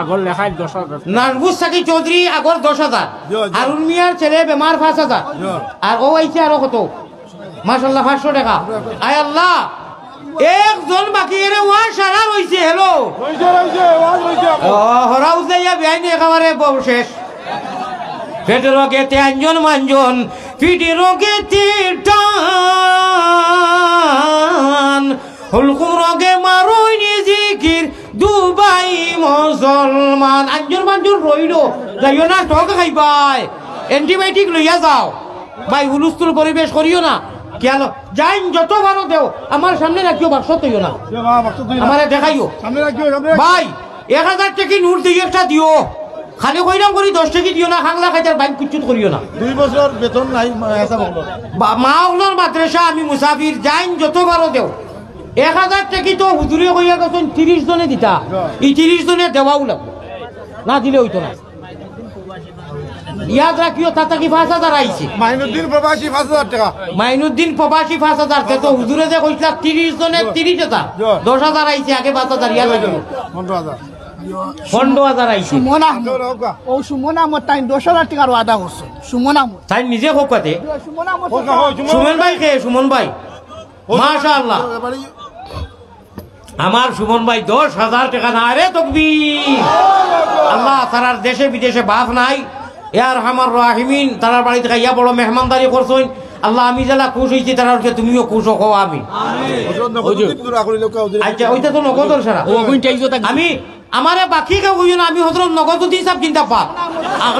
আগর লেখায় 10,000 নাজমুস সাকিব চৌধুরী আগর 10,000 হারুন মিয়ার ছেলে বেমার 5,000 আর ও আইছে আরো কত মাশাআল্লাহ 500 টাকা আয় আল্লাহ একজন বাকি এর ওয়া সারা রইছে হ্যালো হরা উজাইয়া বেআইনি একেবারে শেষ পেটের রোগেতে আঞ্জন মাঞ্জন পিঠের রোগেতে টান হুলকুম রোগে মারুই জিকির দুবাই মুসলমান আঞ্জন মাঞ্জন রইল যাইও না টক খাইবাই অ্যান্টিবায়োটিক লইয়া যাও ভাই হুলস্থুল পরিবেশ করিও না কেন যাইন যত ভালো দেও আমার সামনে রাখিও বাক্স তৈও না আমারে দেখাইও ভাই 1000 টাকা নোট দিয়ে একটা দিও খালি কইরাম করি 10 টাকা দিও না খাংলা খাইতার বাইক কুচুত করিও না 2 বছর বেতন নাই মাওলার মাদ্রাসা আমি মুসাফির যাইন যত ভালো দেও 1000 টাকা তো হুজুরে কইয়া গেছেন 30 জনে দিতা এই 30 জনে দেওয়াও লাগবে না দিলে হইতো না ইয়াদ রাখিও তাতা কি 5,000 আইছে মাইনুদ্দিন প্রবাসী 5,000 টাকা মাইনুদ্দিন প্রবাসী 5,000 তে তো হুজুরে যে কইলা 30 জনে 30,000 10,000 আইছে আগে 5,000 ইয়াদ রাখিও 15,000 আইছে সুমনা মত তাই 10,000 টাকার ওয়াদা করছে সুমনা মত তাই নিজে হোকাতে সুমনা মত সুমন ভাই কে সুমন ভাই মাশাআল্লাহ আমার সুমন ভাই 10,000 টাকা না রে তাকবীর আল্লাহ তারার দেশে বিদেশে বাপ নাই ইয়ার আমার রাহিমিন তারার বাড়িতে খাইয়া বড় মেহমানদারি করছেন আল্লাহ আমি যারা খুশ হইছি তারার তুমিও খুশ হও আমি আচ্ছা ওইটা তো নগদর সারা আমি আমারে বাকি কেউ কইও না আমি হজরত নগদ দিই সব চিন্তা পা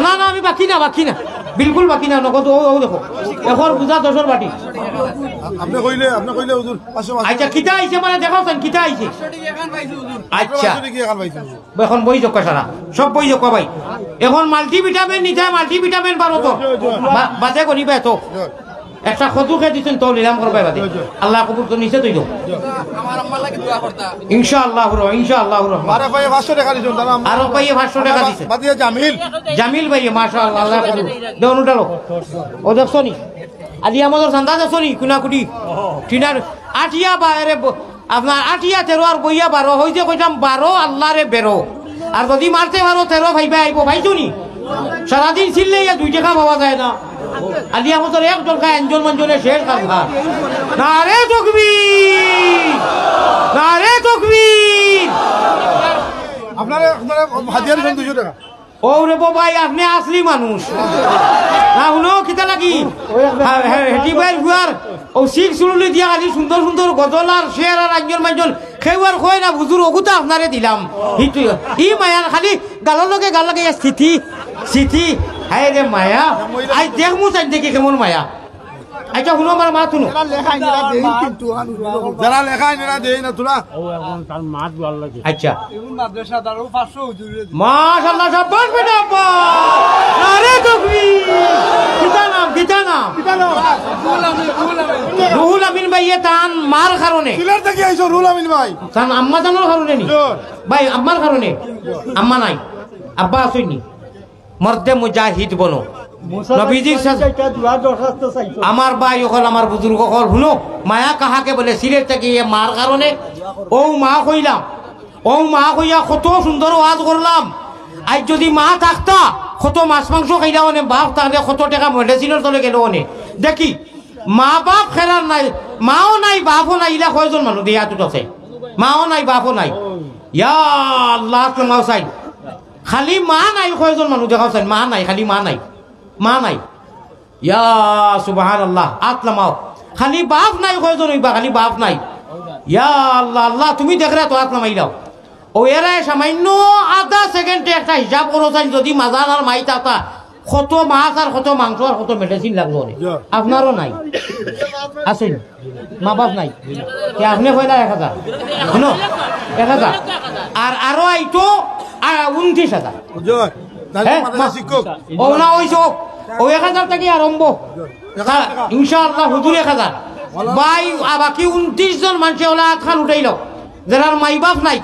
না আমি বাকি না বিলকুল বাকি না নগদ ও দেখো এখন বুঝা 10 বাটি আপনি কইলে হুজুর 500 আচ্ছা কিতা আইছে মানে দেখাও কেন কিতা আইছে আচ্ছা কি এখন পাইছেন এখন বই যোগ সারা সব বই যোগ ভাই এখন মাল্টিভিটামিন নিতে মাল্টিভিটামিন পারো তো বাজে করিবা তো একটা খদু খেয়ে দিচ্ছেন তো নিলাম করবাই বাদে আল্লাহ কবুল তো নিচে তুই ইনশাআল্লাহ ইনশাআল্লাহ আরে ভাই 500 টাকা দিছেন দাম আরো পাইয়ে 500 টাকা দিছে বাদিয়া জামিল ভাই মাশাআল্লাহ আল্লাহ কবুল দেন উঠালো ও দেখছো নি আদি আমাদের চান্দা দেখছো নি কুনাকুটি টিনার আটিয়া বাইরে আপনার আটিয়া 13 আর বইয়া 12 হইছে কইতাম 12 আল্লাহ রে বেরো আর যদি মারতে পারো 13 ভাইবা আইবো ভাইছো নি সারাদিন ছিললে 2 টাকা পাওয়া যায় না আলিয়া মতো একজন খায় একজন মঞ্জনে শেষ কারবার নারে তকবীর নারে তকবীর আপনারা হাজিয়া দিছেন 200 টাকা ও রে ভাই আপনি আসলি মানুষ না হলো কিতা লাগি হেটি ভাই হুয়ার ও শিখ শুরুলি দিয়া খালি সুন্দর সুন্দর গজল আর শেয়ার আর একজন মানুষ খেউয়ার কয় না বুজুর ওগুতা আপনারে দিলাম ই মায়ার খালি গালৰ লগে গাল লাগে স্থিতি স্থিতি হায় রে মায়া আই দেখমু চাই দেখি কেমন মায়া আচ্ছা শুনো আমার মা শুনো যারা লেখায় নেরা দেই না তোরা ও এখন তার মাছ ভালো লাগে আচ্ছা মাশাআল্লাহ শাবাশ বেটা আব্বা আরে তকবীর কিতা নাম রুহুল আমিন ভাই তান মার কারণে সিলেট থেকে আইছো রুহুল আমিন ভাই তান আম্মা জানোর কারণে নি ভাই আম্মার কারণে আম্মা নাই আব্বা আসেনি মর্দে মুজাহিদ বনো নবীজির আমার ভাই হল আমার বুজুর্গ হল শুনো মায়া কাহাকে বলে সিলেট থেকে মার কারণে ও মা কইলাম ও মা কইয়া কত সুন্দর ওয়াজ করলাম আজ যদি মা থাকতা কত মাছ মাংস খাইলা অনে বাপ তাহলে কত টাকা মেডিসিনের তলে গেল অনে দেখি মা বাপ খেলার নাই মাও নাই বাপও নাই ইলা কয়জন মানুষ দিয়া দুটো আছে মাও নাই বাপও নাই ইয়া আল্লাহ তোমাও চাই খালি মা নাই কয়জন মানুষ দেখাও চাই মা নাই খালি মা নাই মা নাই ইয়া সুবহানাল্লাহ আতলামাও খালি বাপ নাই কয়জন হইবা খালি বাপ নাই ইয়া আল্লাহ আল্লাহ তুমি দেখরা তো আতলামাইলাও ও এরা সামান্য আধা সেকেন্ডে একটা হিসাব করো চাই যদি মাজার আর মাই তাতা কত মাছ আর কত মাংস আর কত মেডিসিন লাগলো আপনারও নাই আছেন মা বাপ নাই আপনি কয়লা 1000 শুনো 1000 আর আরো আইতো 29,000 ও না ওইসো ও 1000 থেকে আরম্ভ ইনশাআল্লাহ হুজুর 1000 ভাই বাকি 29 জন মানুষ ওলা খান উঠাইল যারা মাই বাপ নাই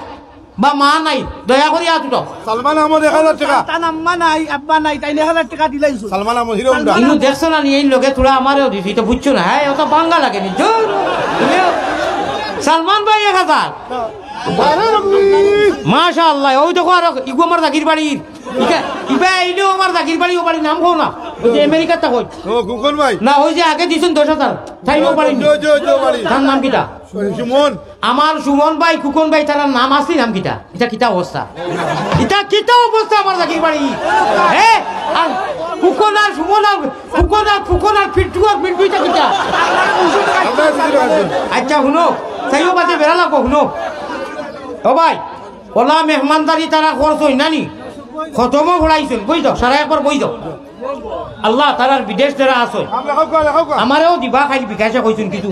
বা মা নাই দয়া করে আতুটো সালমান আহমদ 1000 টাকা তার আম্মা নাই আব্বা নাই তাই 1000 টাকা দিলাইছো সালমান আহমদ হিরো হোন্ডা কিন্তু দেখছো না এই লোকে তোরা আমারও দিছি তো বুঝছো না হ্যাঁ ওটা বাঙ্গা লাগে নি সালমান ভাই 1000 মাশাআল্লাহ ওই দেখো আর ইগো আমার জাগির বাড়ির ইবা আইলেও আমার জাগির বাড়ি ও বাড়ি নাম কও না ওই যে আমেরিকার তা কই ও কুকন ভাই না ওই যে আগে দিছেন 10,000 তাইও বাড়ি জো বাড়ি তার নাম কিটা সুমন আমার সুমন ভাই কুকন ভাই তার নাম আসি নাম কিটা এটা কিটা অবস্থা এটা কিটা অবস্থা আমার জাগির বাড়ি হ্যাঁ আর কুকন আর সুমন আর ফুকন আর পিন্টু এটা কিটা আচ্ছা শুনো তাইও বাজে বেড়া লাগবো শুনো ও ভাই ওলা মেহমানদারি তারা খরচ হই নানি খতমও ঘোড়াইছেন বই দাও সারা একবার বই দাও আল্লাহ তারার বিদেশ যারা আছে আমারও দিবা খাইল বিকাশে কইছেন কিছু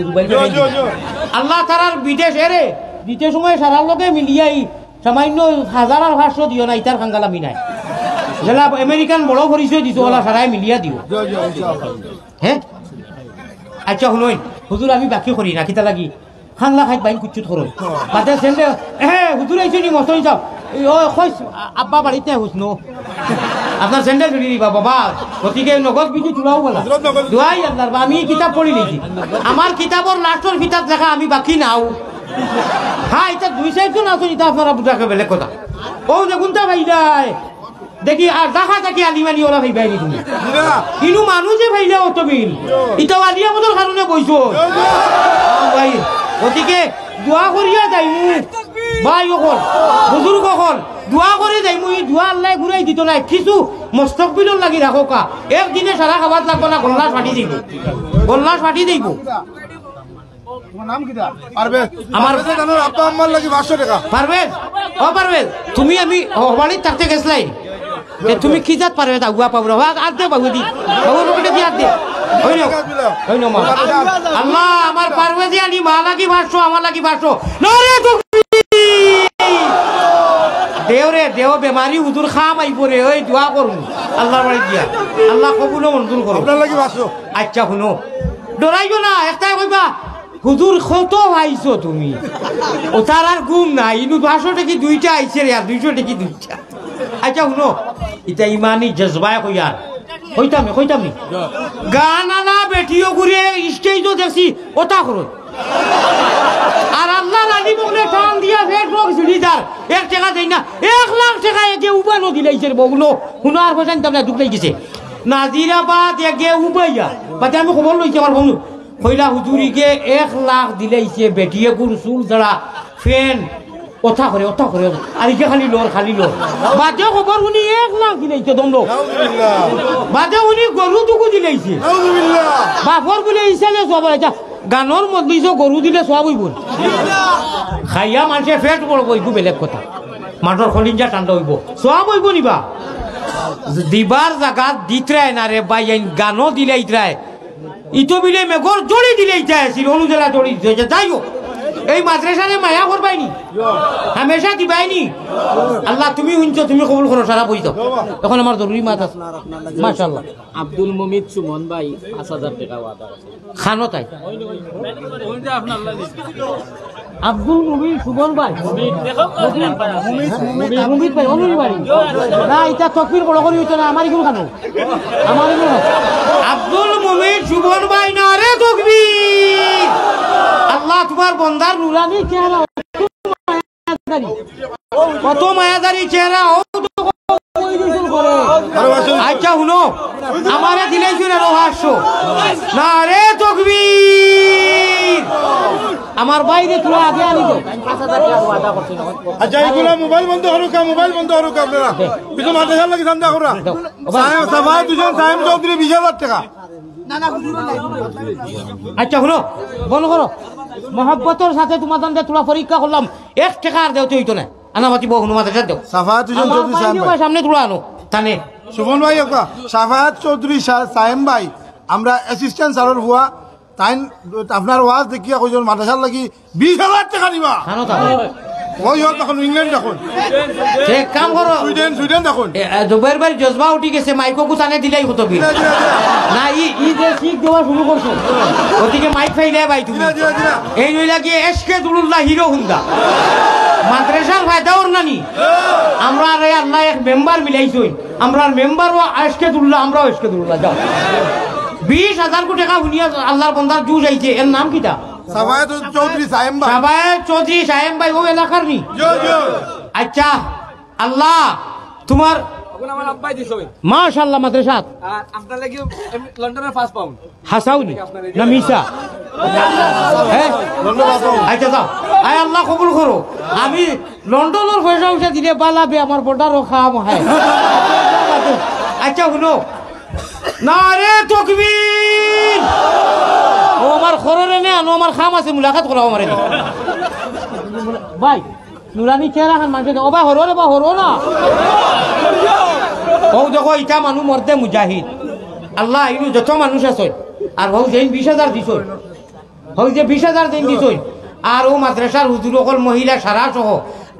আল্লাহ তারার বিদেশ এরে দিতে সময় সারার লগে মিলিয়াই সামান্য 1000 আর 500 দিও না ইতার খাঙ্গালামি নাই যেলা আমেরিকান বড় পরিচয় দিছো ওলা সারাই মিলিয়া দিও হ্যাঁ আচ্ছা শুনুন হুজুর আমি বাকি করি না কিতা লাগি খাংলা খাই বাইন কুচুত করুন বাদে সেন্ডে হুজুর আইছে নি মতই যাও ও কইস আব্বা বাড়িতে হুসনো আপনার সেন্ডেল ধরে দিবা বাবা গতিকে নগদ কিছু চুলাও বলা দুয়াই আল্লাহর আমি কিতাব পড়ি লিখি আমার কিতাবর লাস্টর কিতাব লেখা আমি বাকি নাও হ্যাঁ এটা 2 জন আছো এটা আপনারা বুঝাকে বেলেগ কথা ও দেখুনটা ভাই যায় দেখি আর দেখা দেখি আলিমানি ওরা ভাই বাইনি তুমি কিন্তু মানুষে ভাইলে অত বিল ইটাও আলিয়া মতর কারণে বইছো ভাই গতিকে দোয়া করিয়া যাইমু ভাই অকল বুজুর্গ অকল দোয়া করে যাইমু এই দোয়া আল্লাহ ঘুরাই দিত না কিছু মস্তকবিলর লাগি রাখো কা একদিনে সারা খাবার লাগবো না গল্লাস ফাটি দিব আমার আব্বা আম্মার লাগি 500 টাকা পারবেজ ও পারবেজ তুমি আমি বাড়ির থাকতে গেছলাই তে তুমি কি জাত পারবে তা গুয়া পাবো আর দে বাবু দি বাবু পকেটে দি আর দে ওই নো মা আল্লাহ আমার পারভেজি আলী মা লাগি ভাসো আমার লাগি ভাসো নরে দেও রে দেও বেমারি হুজুর খাম আই পরে ওই দোয়া করুন আল্লাহর বাড়ি দিয়া আল্লাহ কবুল মঞ্জুর করুন আপনার লাগি বাসো আচ্ছা শুনো ডরাইও না একটাই কইবা হুজুর কত আইছো তুমি ও তার আর ঘুম নাই ইনু 200 টাকি দুইটা আইছে রে আর 200 টাকি দুইটা আচ্ছা শুনো এটা ইমানি জজবায় কইয়ার কইতাম গান আনা বেটিও ঘুরে স্টেজও দেখছি ওটা করো আর আল্লাহ রানী বগলে টান দিয়া ফের লোক জুড়িদার 1 টাকা দেই না 1 লাখ টাকা একে উবানো দিলাইছে বগলো শুনো আর বসান তামলা দুঃখ লাগিছে নাজিরাবাদ একে উবাইয়া বাদে আমি খবর লইছি আমার বন্ধু কইলা হুজুরিকে 1 লাখ দিলাইছে বেটিয়ে গুর চুল জড়া ফেন ওঠা করে আর ইকে খালি লোর বাদে খবর শুনি 1 লাখ দিলাইছে দম লোক বাদে শুনি গরু টুকু দিলাইছে বাপর বলে ইসালে সব গানোর মধ্যে গরু দিলে সব হইব খাইয়া মানুষের ফেট বড় কইব বেলেগ কথা মাঠর খলিঞ্জা ঠান্ডা হইব সব হইব নিবা দিবার জায়গা দিতরায় না রে বাই গানও দিলাইতরায় ইটো বিলে মেঘর জড়ি দিলাইতায় অনুজেলা জড়ি দিতে যাইও এই মাদ্রাসারে মায়া করবাইনি হামেশা দিবাইনি আল্লাহ তুমি শুনছো তুমি কবুল করো সারা বই দাও এখন আমার জরুরি মাত আছে মাশাআল্লাহ আব্দুল মুমিত সুমন ভাই 5000 টাকা ওয়াদা আছে খানো তাই আব্দুল মুমিত সুমন ভাই মুমিত ভাই অনুরি বাড়ি না এটা তকবীর বড় করি হইতো না আমারই কোন খানো আব্দুল মুমিত সুমন ভাই না রে তকবীর আল্লাহ তোমার বন্দার নুরানি চেহারা কত মায়াদারি চেহারা আচ্ছা শুনো আমারে দিলাইছো না রহাস্য না রে তকবীর আমার বাইরে তোরা আগে আনি দে 5000 টাকা ওয়াদা করছিস আচ্ছা এগুলো মোবাইল বন্ধ হরুকা আপনারা পিছন মাদ্রাসার লাগি ঠান্ডা করা সাফা দুজন সাহেব চৌধুরী 20000 টাকা আচ্ছা শুনো বন্ধ করো মহব্বতের সাথে তোমাদের তোরা পরীক্ষা করলাম 1 টাকা আর দেওতে হইতো না আনামাতি বহু মাদ্রাসা দেও সাফা দুজন চৌধুরী সাহেব সামনে তোরা আনো তানে সুমন ভাই সাফায়াত চৌধুরী সাহেব ভাই আমরা অ্যাসিস্ট্যান্ট স্যারের হুয়া তাই আপনার ওয়াজ দেখিয়া কইজন মাদ্রাসার লাগি 20000 টাকা দিবা খানো তাহলে ওই হোক এখন ইংল্যান্ড দেখুন এক কাম করো সুইডেন দেখুন দুবার বার জজবা উঠি গেছে মাইকো কুতানে দিলাই হতো বিল না ই যে শিখ দেওয়া শুরু করছো ওদিকে মাইক ফাইলে ভাই তুমি এই নই লাগিয়ে এসকে দুলুল্লাহ হিরো হুন্দা মাদ্রাসার ফায়দা ওর নানি আমরা রে আল্লাহ এক মেম্বার মিলাইছই আমরা মেম্বারও এসকে দুলুল্লাহ আমরাও এসকে দুলুল্লাহ যাও 20000 কোটি টাকা শুনিয়া আল্লাহর বন্দার জুজ আইছে এর নাম কিটা সাফায়াত চৌধুরী সাহেব ভাই ও এলাকার নি আচ্ছা আল্লাহ তোমার মাশাআল্লাহ মাদ্রাসা আপনার লাগি লন্ডনের ফার্স্ট পাউন্ড হাসাউনি না মিসা আচ্ছা যাও আয় আল্লাহ কবুল করো আমি লন্ডনের পয়সা উঠে দিলে পালাবে আমার বড়ারও খাওয়া হয় আচ্ছা শুনো না রে তকবীর ও আমার খররে নে আনো আমার খাম আছে মুলাকাত করা আমারে ভাই নুরানি চেহারা খান মানুষ ও ভাই হরো রে বা হরো না ও দেখো ইটা মানুষ মরতে মুজাহিদ আল্লাহ ইনু যত মানুষ আছে আর হও যেন 20000 দিছ হও যে 20000 দিন দিছ আর ও মাদ্রাসার হুজুর সকল মহিলা সারা সহ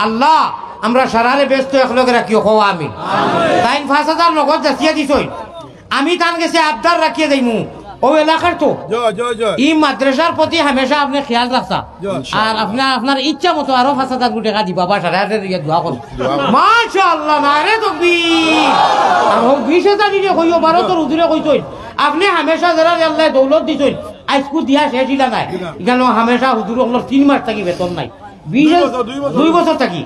আল্লাহ আমরা সারারে ব্যস্ত একলগে রাখিও হও আমি তাই 5000 নগদ যাচিয়া দিছ আমি তান গেছে আবদার রাখিয়ে যাইমু ও এলাকার তো ই মাদ্রাসার প্রতি হামেশা আপনি খেয়াল রাখছা আর আপনার ইচ্ছা মতো আরো 5000 কোটি টাকা দিবা বা সারারে দোয়া করো মাশাআল্লাহ না রে তকবীর আর ও 20000 দিলে কইও 12 তো হুজুরে কইছই আপনি হামেশা যারা আল্লাহ দৌলত দিছই আজকু দিয়া শেষ দিলা নাই এখানে হামেশা হুজুর ওগুলোর 3 মাস থাকি বেতন নাই 2 বছর থাকি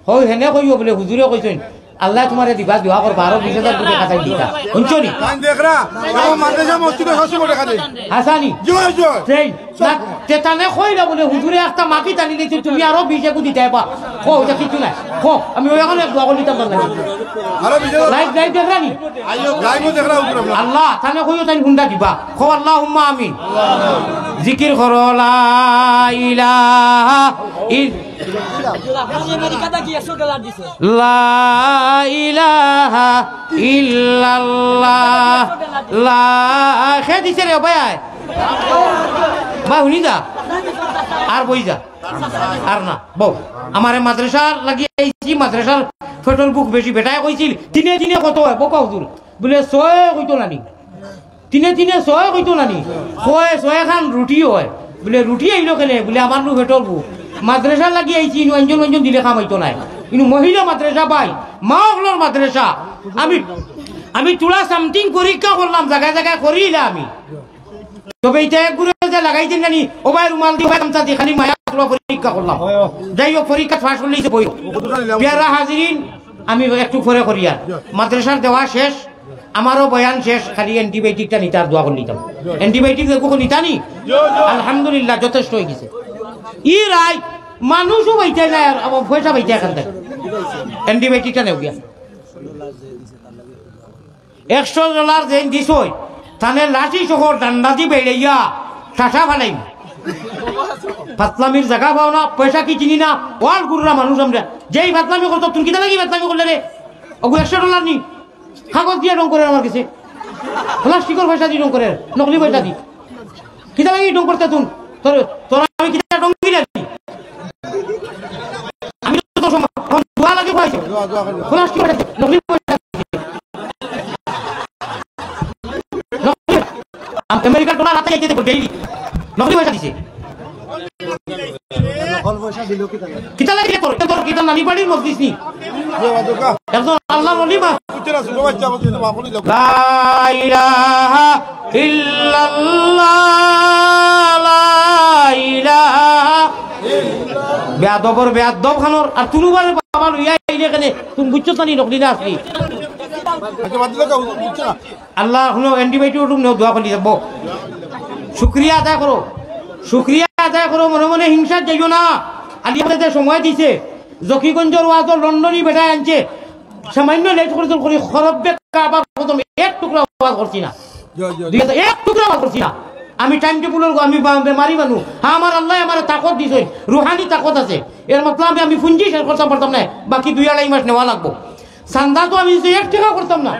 হই হেনে কইও বলে হুজুরে কইছই আল্লাহ তোমারে দিবা দোয়া করবা আরো 20000 কোটি টাকা দিবা শুনছো নি দেখ রা মাদ্রাসা মসজিদে 600 টাকা দেই হাসানি জয় সেই তেতানে কইলা বলে হুজুরে একটা মাকি টানি দিয়েছি তুমি আরো 20 একু দিতে পারবা কো এটা কিছু নাই কো আমি ওই এখন দোয়া করি তাম লাগে লাইভ দেখ রানি আল্লাহ তানে কইও তাই হুন্ডা দিবা কো আল্লাহুম্মা আমিন জিকির করো লা ইলাহা লা ইলাহা ইল্লাল্লাহ লা খে দিছে রে ভাই বা শুনি যা আর বই যা আর না বউ আমার মাদ্রাসা লাগিয়ে আইছি মাদ্রাসার পেট্রোল বুক বেশি বেটায় কইছিল তিনে তিনে কত হয় বকা হুজুর বলে 100 কইতো নানি তিনে তিনে 100 কইতো নানি কয় 100 খান রুটি হয় বলে রুটি আইলো কেনে বলে আমার নু পেট্রোল বুক মাদ্রাসা লাগিয়ে আইছি অঞ্জন অঞ্জন দিলে কামাইতো নাই কিন্তু মহিলা মাদ্রাসা পাই মা হলোর মাদ্রাসা আমি তুলা সামথিং পরীক্ষা করলাম জায়গায় জায়গায় করিলা আমি তবে এটা একগুলো যে লাগাইছেন জানি ও ভাই রুমাল দিয়ে গামছা দিয়ে খালি মায়া তুলা পরীক্ষা করলাম যাই হোক পরীক্ষা পাস করলেই বই পেয়ারা হাজিরিন আমি একটু পরে করি আর মাদ্রাসার দেওয়া শেষ আমারও বয়ান শেষ খালি অ্যান্টিবায়োটিকটা নিতে আর দোয়া করে নিতাম অ্যান্টিবায়োটিক দেখো নিতানি আলহামদুলিল্লাহ যথেষ্ট হয়ে গেছে ই রায় মানুষও বাইতে নাই আর পয়সা বাইতে এখান থেকে অ্যান্টিবায়োটিকটা নেও গিয়া $100 যেন দিস তাহলে লাঠি সহ ডান্ডা দি বেড়াইয়া ঠাঠা ফালাই ফাতলামির জায়গা পাও না পয়সা কি চিনি না ওয়াল গুরুরা মানুষ আমরা যেই ফাতলামি করতো তুমি কিতা লাগি ফাতলামি করলে রে ওগু $100 নি কাগজ দিয়ে রং করে আমার কাছে প্লাস্টিকের পয়সা দিয়ে রং করে নকলি পয়সা দি কিতা লাগি রং করতে তুন তোর আমি কিতা রং দিলে আমি তো দোয়া লাগে পাইছি প্লাস্টিক নকলি পয়সা আমেরিকার ডলার হাতে যাইতে দেখো ডেইলি নকলি পয়সা দিছে নকল পয়সা দিল কিতা লাগে তোর কিতা নানি বাড়ির মসজিদ নি একজন আল্লাহর ওলি মা লা ইলাহা ইল্লাল্লাহ লা ইলাহা বেয়াদবর বেয়াদব খানোর আর তুনুবারে বাবা লইয়া আইলে কেনে তুমি বুঝছো জানি নকলি না আসলি আল্লাহ হলো অ্যান্টিবায়োটিক দোয়া করে যাব শুক্রিয়া আদায় করো মনে মনে হিংসা যাইও না আলিয়াতে সময় দিছে জকিগঞ্জের ওয়াজ লন্ডনই বেটায় আনছে সামান্য লেট করে খরবে কাবার প্রথম এক টুকরা ওয়াজ করছি না এক টুকরা ওয়াজ করছি না আমি টাইম টেবিলের আমি বেমারি মানুষ হ্যাঁ আমার আল্লাহ আমার তাকত দিছে রুহানি তাকত আছে এর মতলব আমি পুঞ্জি শেষ করতে পারতাম না বাকি 2-2.5 মাস নেওয়া লাগবো চান্দা তো আমি 1 টাকা করতাম না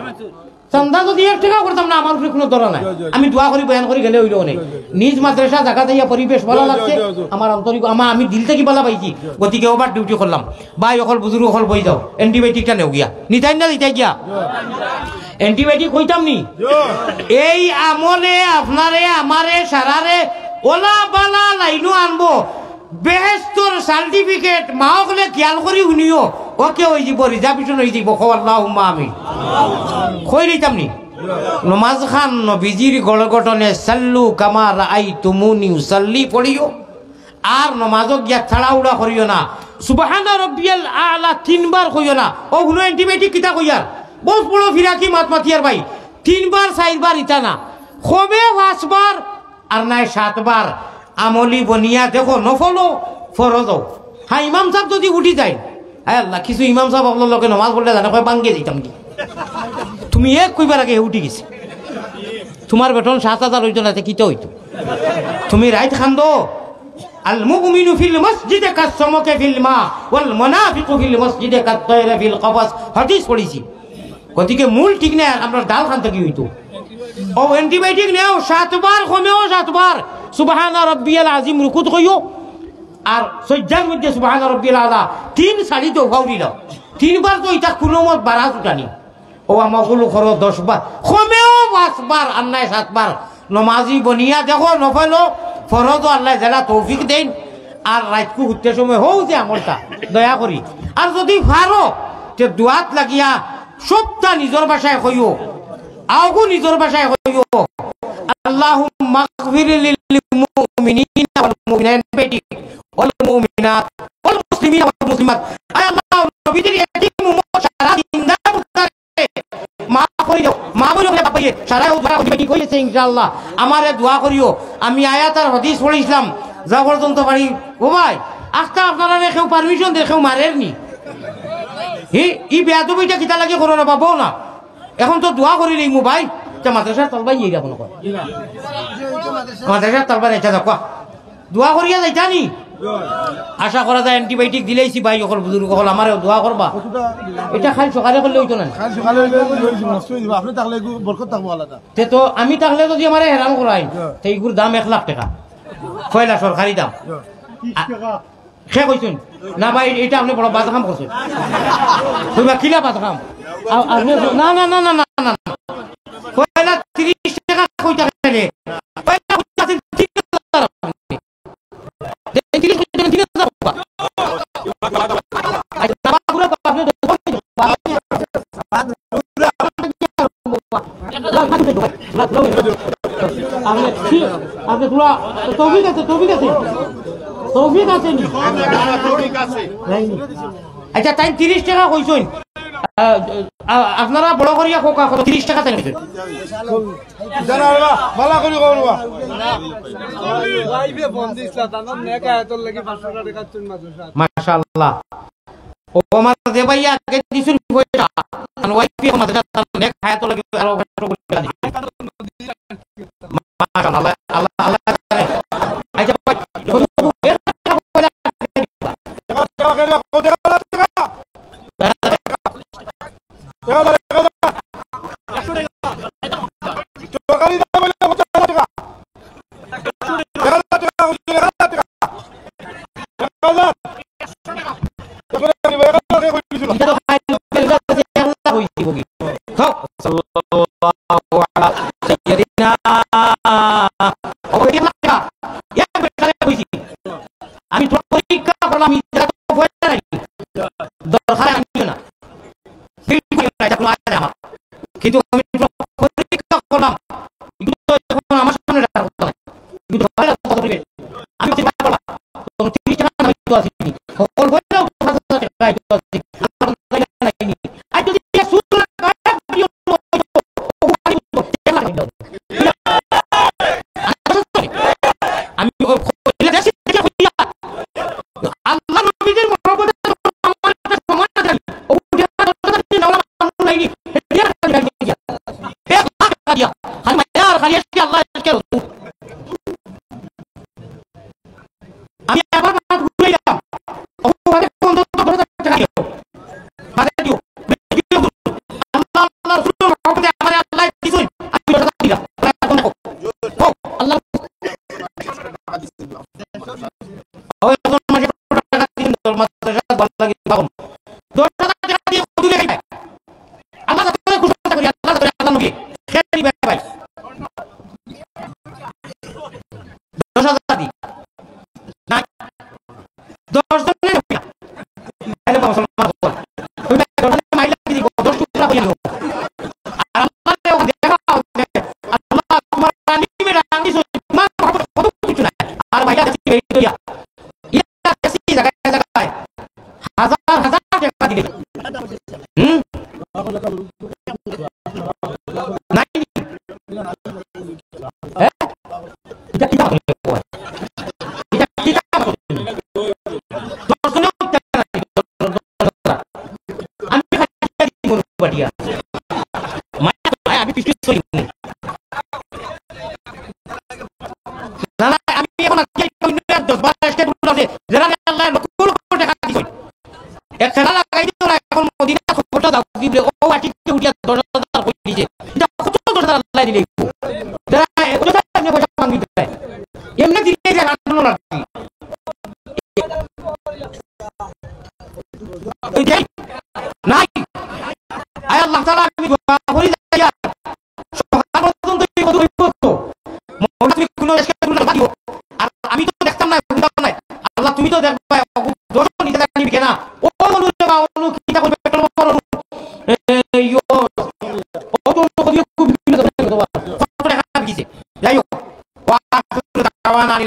চান্দা যদি 1 টাকা করতাম না আমার উপরে কোনো ধরা নাই আমি দোয়া করি বয়ান করি গেলে হইলেও নেই নিজ মাদ্রাসা জায়গা দিয়া পরিবেশ ভালো লাগছে আমার আন্তরিক আমি দিল থেকে ভালো পাইছি গতিকে ওভার ডিউটি করলাম ভাই অকল বুজুর্গ অকল বই যাও অ্যান্টিবায়োটিকটা নেও গিয়া নিতাই না দিতাই গিয়া অ্যান্টিবায়োটিক কইতাম নি এই আমলে আপনারে আমারে সারারে ওলা বালা লাইনো আনবো বেহেস্তর সার্টিফিকেট মা হলে খেয়াল করি শুনিও ওকে হয়ে যাব রিজার্ভেশন হয়ে যাব আল্লাহুম্মা আমিন কই দিতাম নি নমাজ খান নবীজির গলগটনে সাল্লু কামা রাআইতুমুনি উসাল্লি পড়িও আর নমাজ গিয়া ছাড়াউড়া করিও না সুবহানা রাব্বিয়াল আলা 3 বার কইও না ও হুনো অ্যান্টিবায়োটিক কিতা কইয়ার বহুত বড় ফিরাকি মাতমাতিয়ার ভাই 3 বার 4 বার ইতা না কবে 5 বার আর নাই 7 বার আমলি বনিয়া দেখো নফলো ফরজ হ্যাঁ ইমাম সাহেব যদি উঠি যায় হ্যাঁ আল্লাহ কিছু ইমাম সাহেব আপনার লোকে নমাজ পড়লে জানা কয় বাঙ্গে যেতাম কি তুমি এক কইবার আগে উঠি গেছে তোমার বেতন 7,000 হইতো না কিতে হইতো তুমি রাইত খান্দো আল মুমিনু ফিল মসজিদে কাসমকে ফিল মা ওয়াল মুনাফিকু ফিল মসজিদে কাতায়রা ফিল কবাস হাদিস পড়িছি গতিকে মূল ঠিক না আমরা ডাল খান কি হইতো ও অ্যান্টিবায়োটিক নেও 7 বার কমেও 7 বার সুবহানা রাব্বিয়াল আযীম রুকুত কইও আর সজ্জার মধ্যে সুবহানা রাব্বিয়াল আলা 3 সাড়ি তো ভাউরি দাও 3 বার তো এটা কোনো মত বারাত উঠানি ও আমাগুলো করো 10 বার কমেও 5 বার আর নাই 7 বার নমাজি বনিয়া দেখো নফলো ফরজ আল্লাহ যারা তৌফিক দেন আর রাতকু উঠতে সময় হও যে আমলটা দয়া করি আর যদি পারো তে দুয়াত লাগিয়া সবটা নিজের ভাষায় কইও আগু নিজের ভাষায় কইও আল্লাহুম্মা গফির লিল মুমিনিনা ওয়াল মুমিনাতি ওয়াল মুমিনাত ওয়াল মুসলিমিনা ওয়াল মুসলিমাত আয় আল্লাহ নবীদের এতিম উম্মত সারা জিন্দা মুতারে মা করি দাও মা বলো বাবায়ে সারা উদ্ধার করি কইছে ইনশাআল্লাহ আমারে দোয়া করিও আমি আয়াত আর হাদিস পড়িছিলাম যা পর্যন্ত পারি ও ভাই আজকে আপনারা কেউ পারমিশন দিয়ে কেউ মারের নি ই বেয়াদবিটা কিতা লাগে করো না পাবো না এখন তো দোয়া করিলেই মু ভাই মাদ্রাসার তলবাই ইয়ে যাবো না মাদ্রাসার তলবার এটা দেখো দোয়া করিয়া যাইতা নি আশা করা যায় অ্যান্টিবায়োটিক দিলেইছি ভাই অকল বুজুর্গ হল আমারও দোয়া করবা এটা খালি সকালে করলে হইতো না তে তো আমি তাহলে যদি আমার হেরাম করাই তো এইগুর দাম 1 লাখ টাকা পয়লা সরকারি দাম সে কইছেন না ভাই এটা আপনি বড় বাদখাম করছেন তুমি কিলা বাদখাম না না না না না না পয়লা 30 টাকা কইতা গেলে পয়লা কইতাছেন 30 আচ্ছা তাই 30 টাকা কইছেন আপনারা বড় করিয়া কোকা 30 টাকা তাই কইছেন ভালো করে করবা লাইভে ফোন দিছলা তানন নেকা এতর লাগি 500 টাকা চুন মাদ্রাসা মাশাআল্লাহ ও আমার দে ভাইয়া আগে দিছুন পয়সা আর ওয়াইফি আমাদের নেক খায়াত লাগি আরো 500 টাকা দিছেন মাশাআল্লাহ আল্লাহ আল্লাহ আচ্ছা ভাই আমি পরীক্ষা করলাম কিন্তু আমি পরীক্ষা করলাম আমার সামনে আমি আল্লাহ নবীদের মহব্বতে আমি একবার ঘুরে গেলাম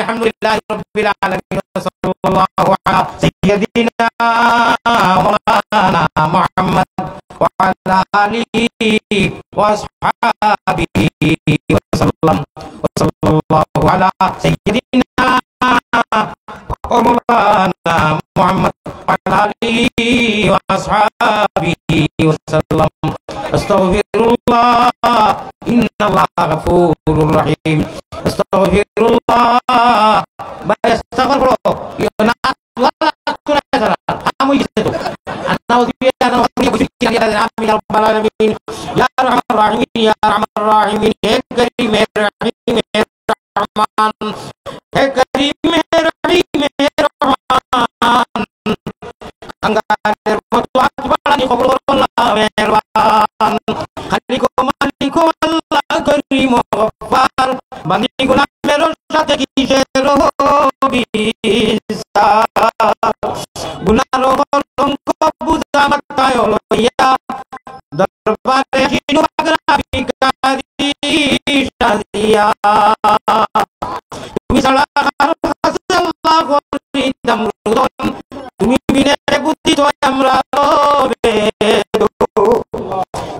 الحمدلله رب العالمين وصلى الله على سيدنا مولانا محمد وعلى آله وأصحابه وسلم وصلى الله على سيدنا ومولانا محمد وعلى آله وأصحابه وسلم أستغفر الله إن الله غفور رحيم أستغفر الله ما يستغفر الله يا رب العالمين يا أرحم الراحمين يا أرحم الراحمين يا كريم يا رحيم يا رحمن يا كريم يا رحيم يا رحمن anggar mutuat balani qobrol Allah merwan khaliqo maliko Allah karim ghaffar bani guna mero sate ki shero bisa gunaro kolon ko buza matayo ya darbare hinu agrafi kari shadia misala Allah qori damrudon তুমি বিনে বুদ্ধি তো আমরা লবে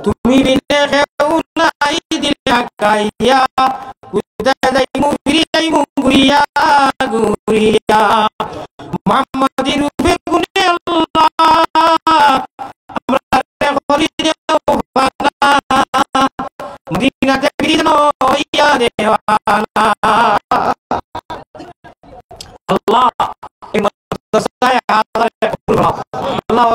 তুমি বিনে কেউ নাই দিলে কাইয়া কুদা যাই মুগরিয়া গুরিয়া মুহাম্মাদি রূপে গুনে আল্লাহ আমরা করি দেও বানা মদিনাতে বিনো ইয়া দেওয়ানা আল্লাহ Allah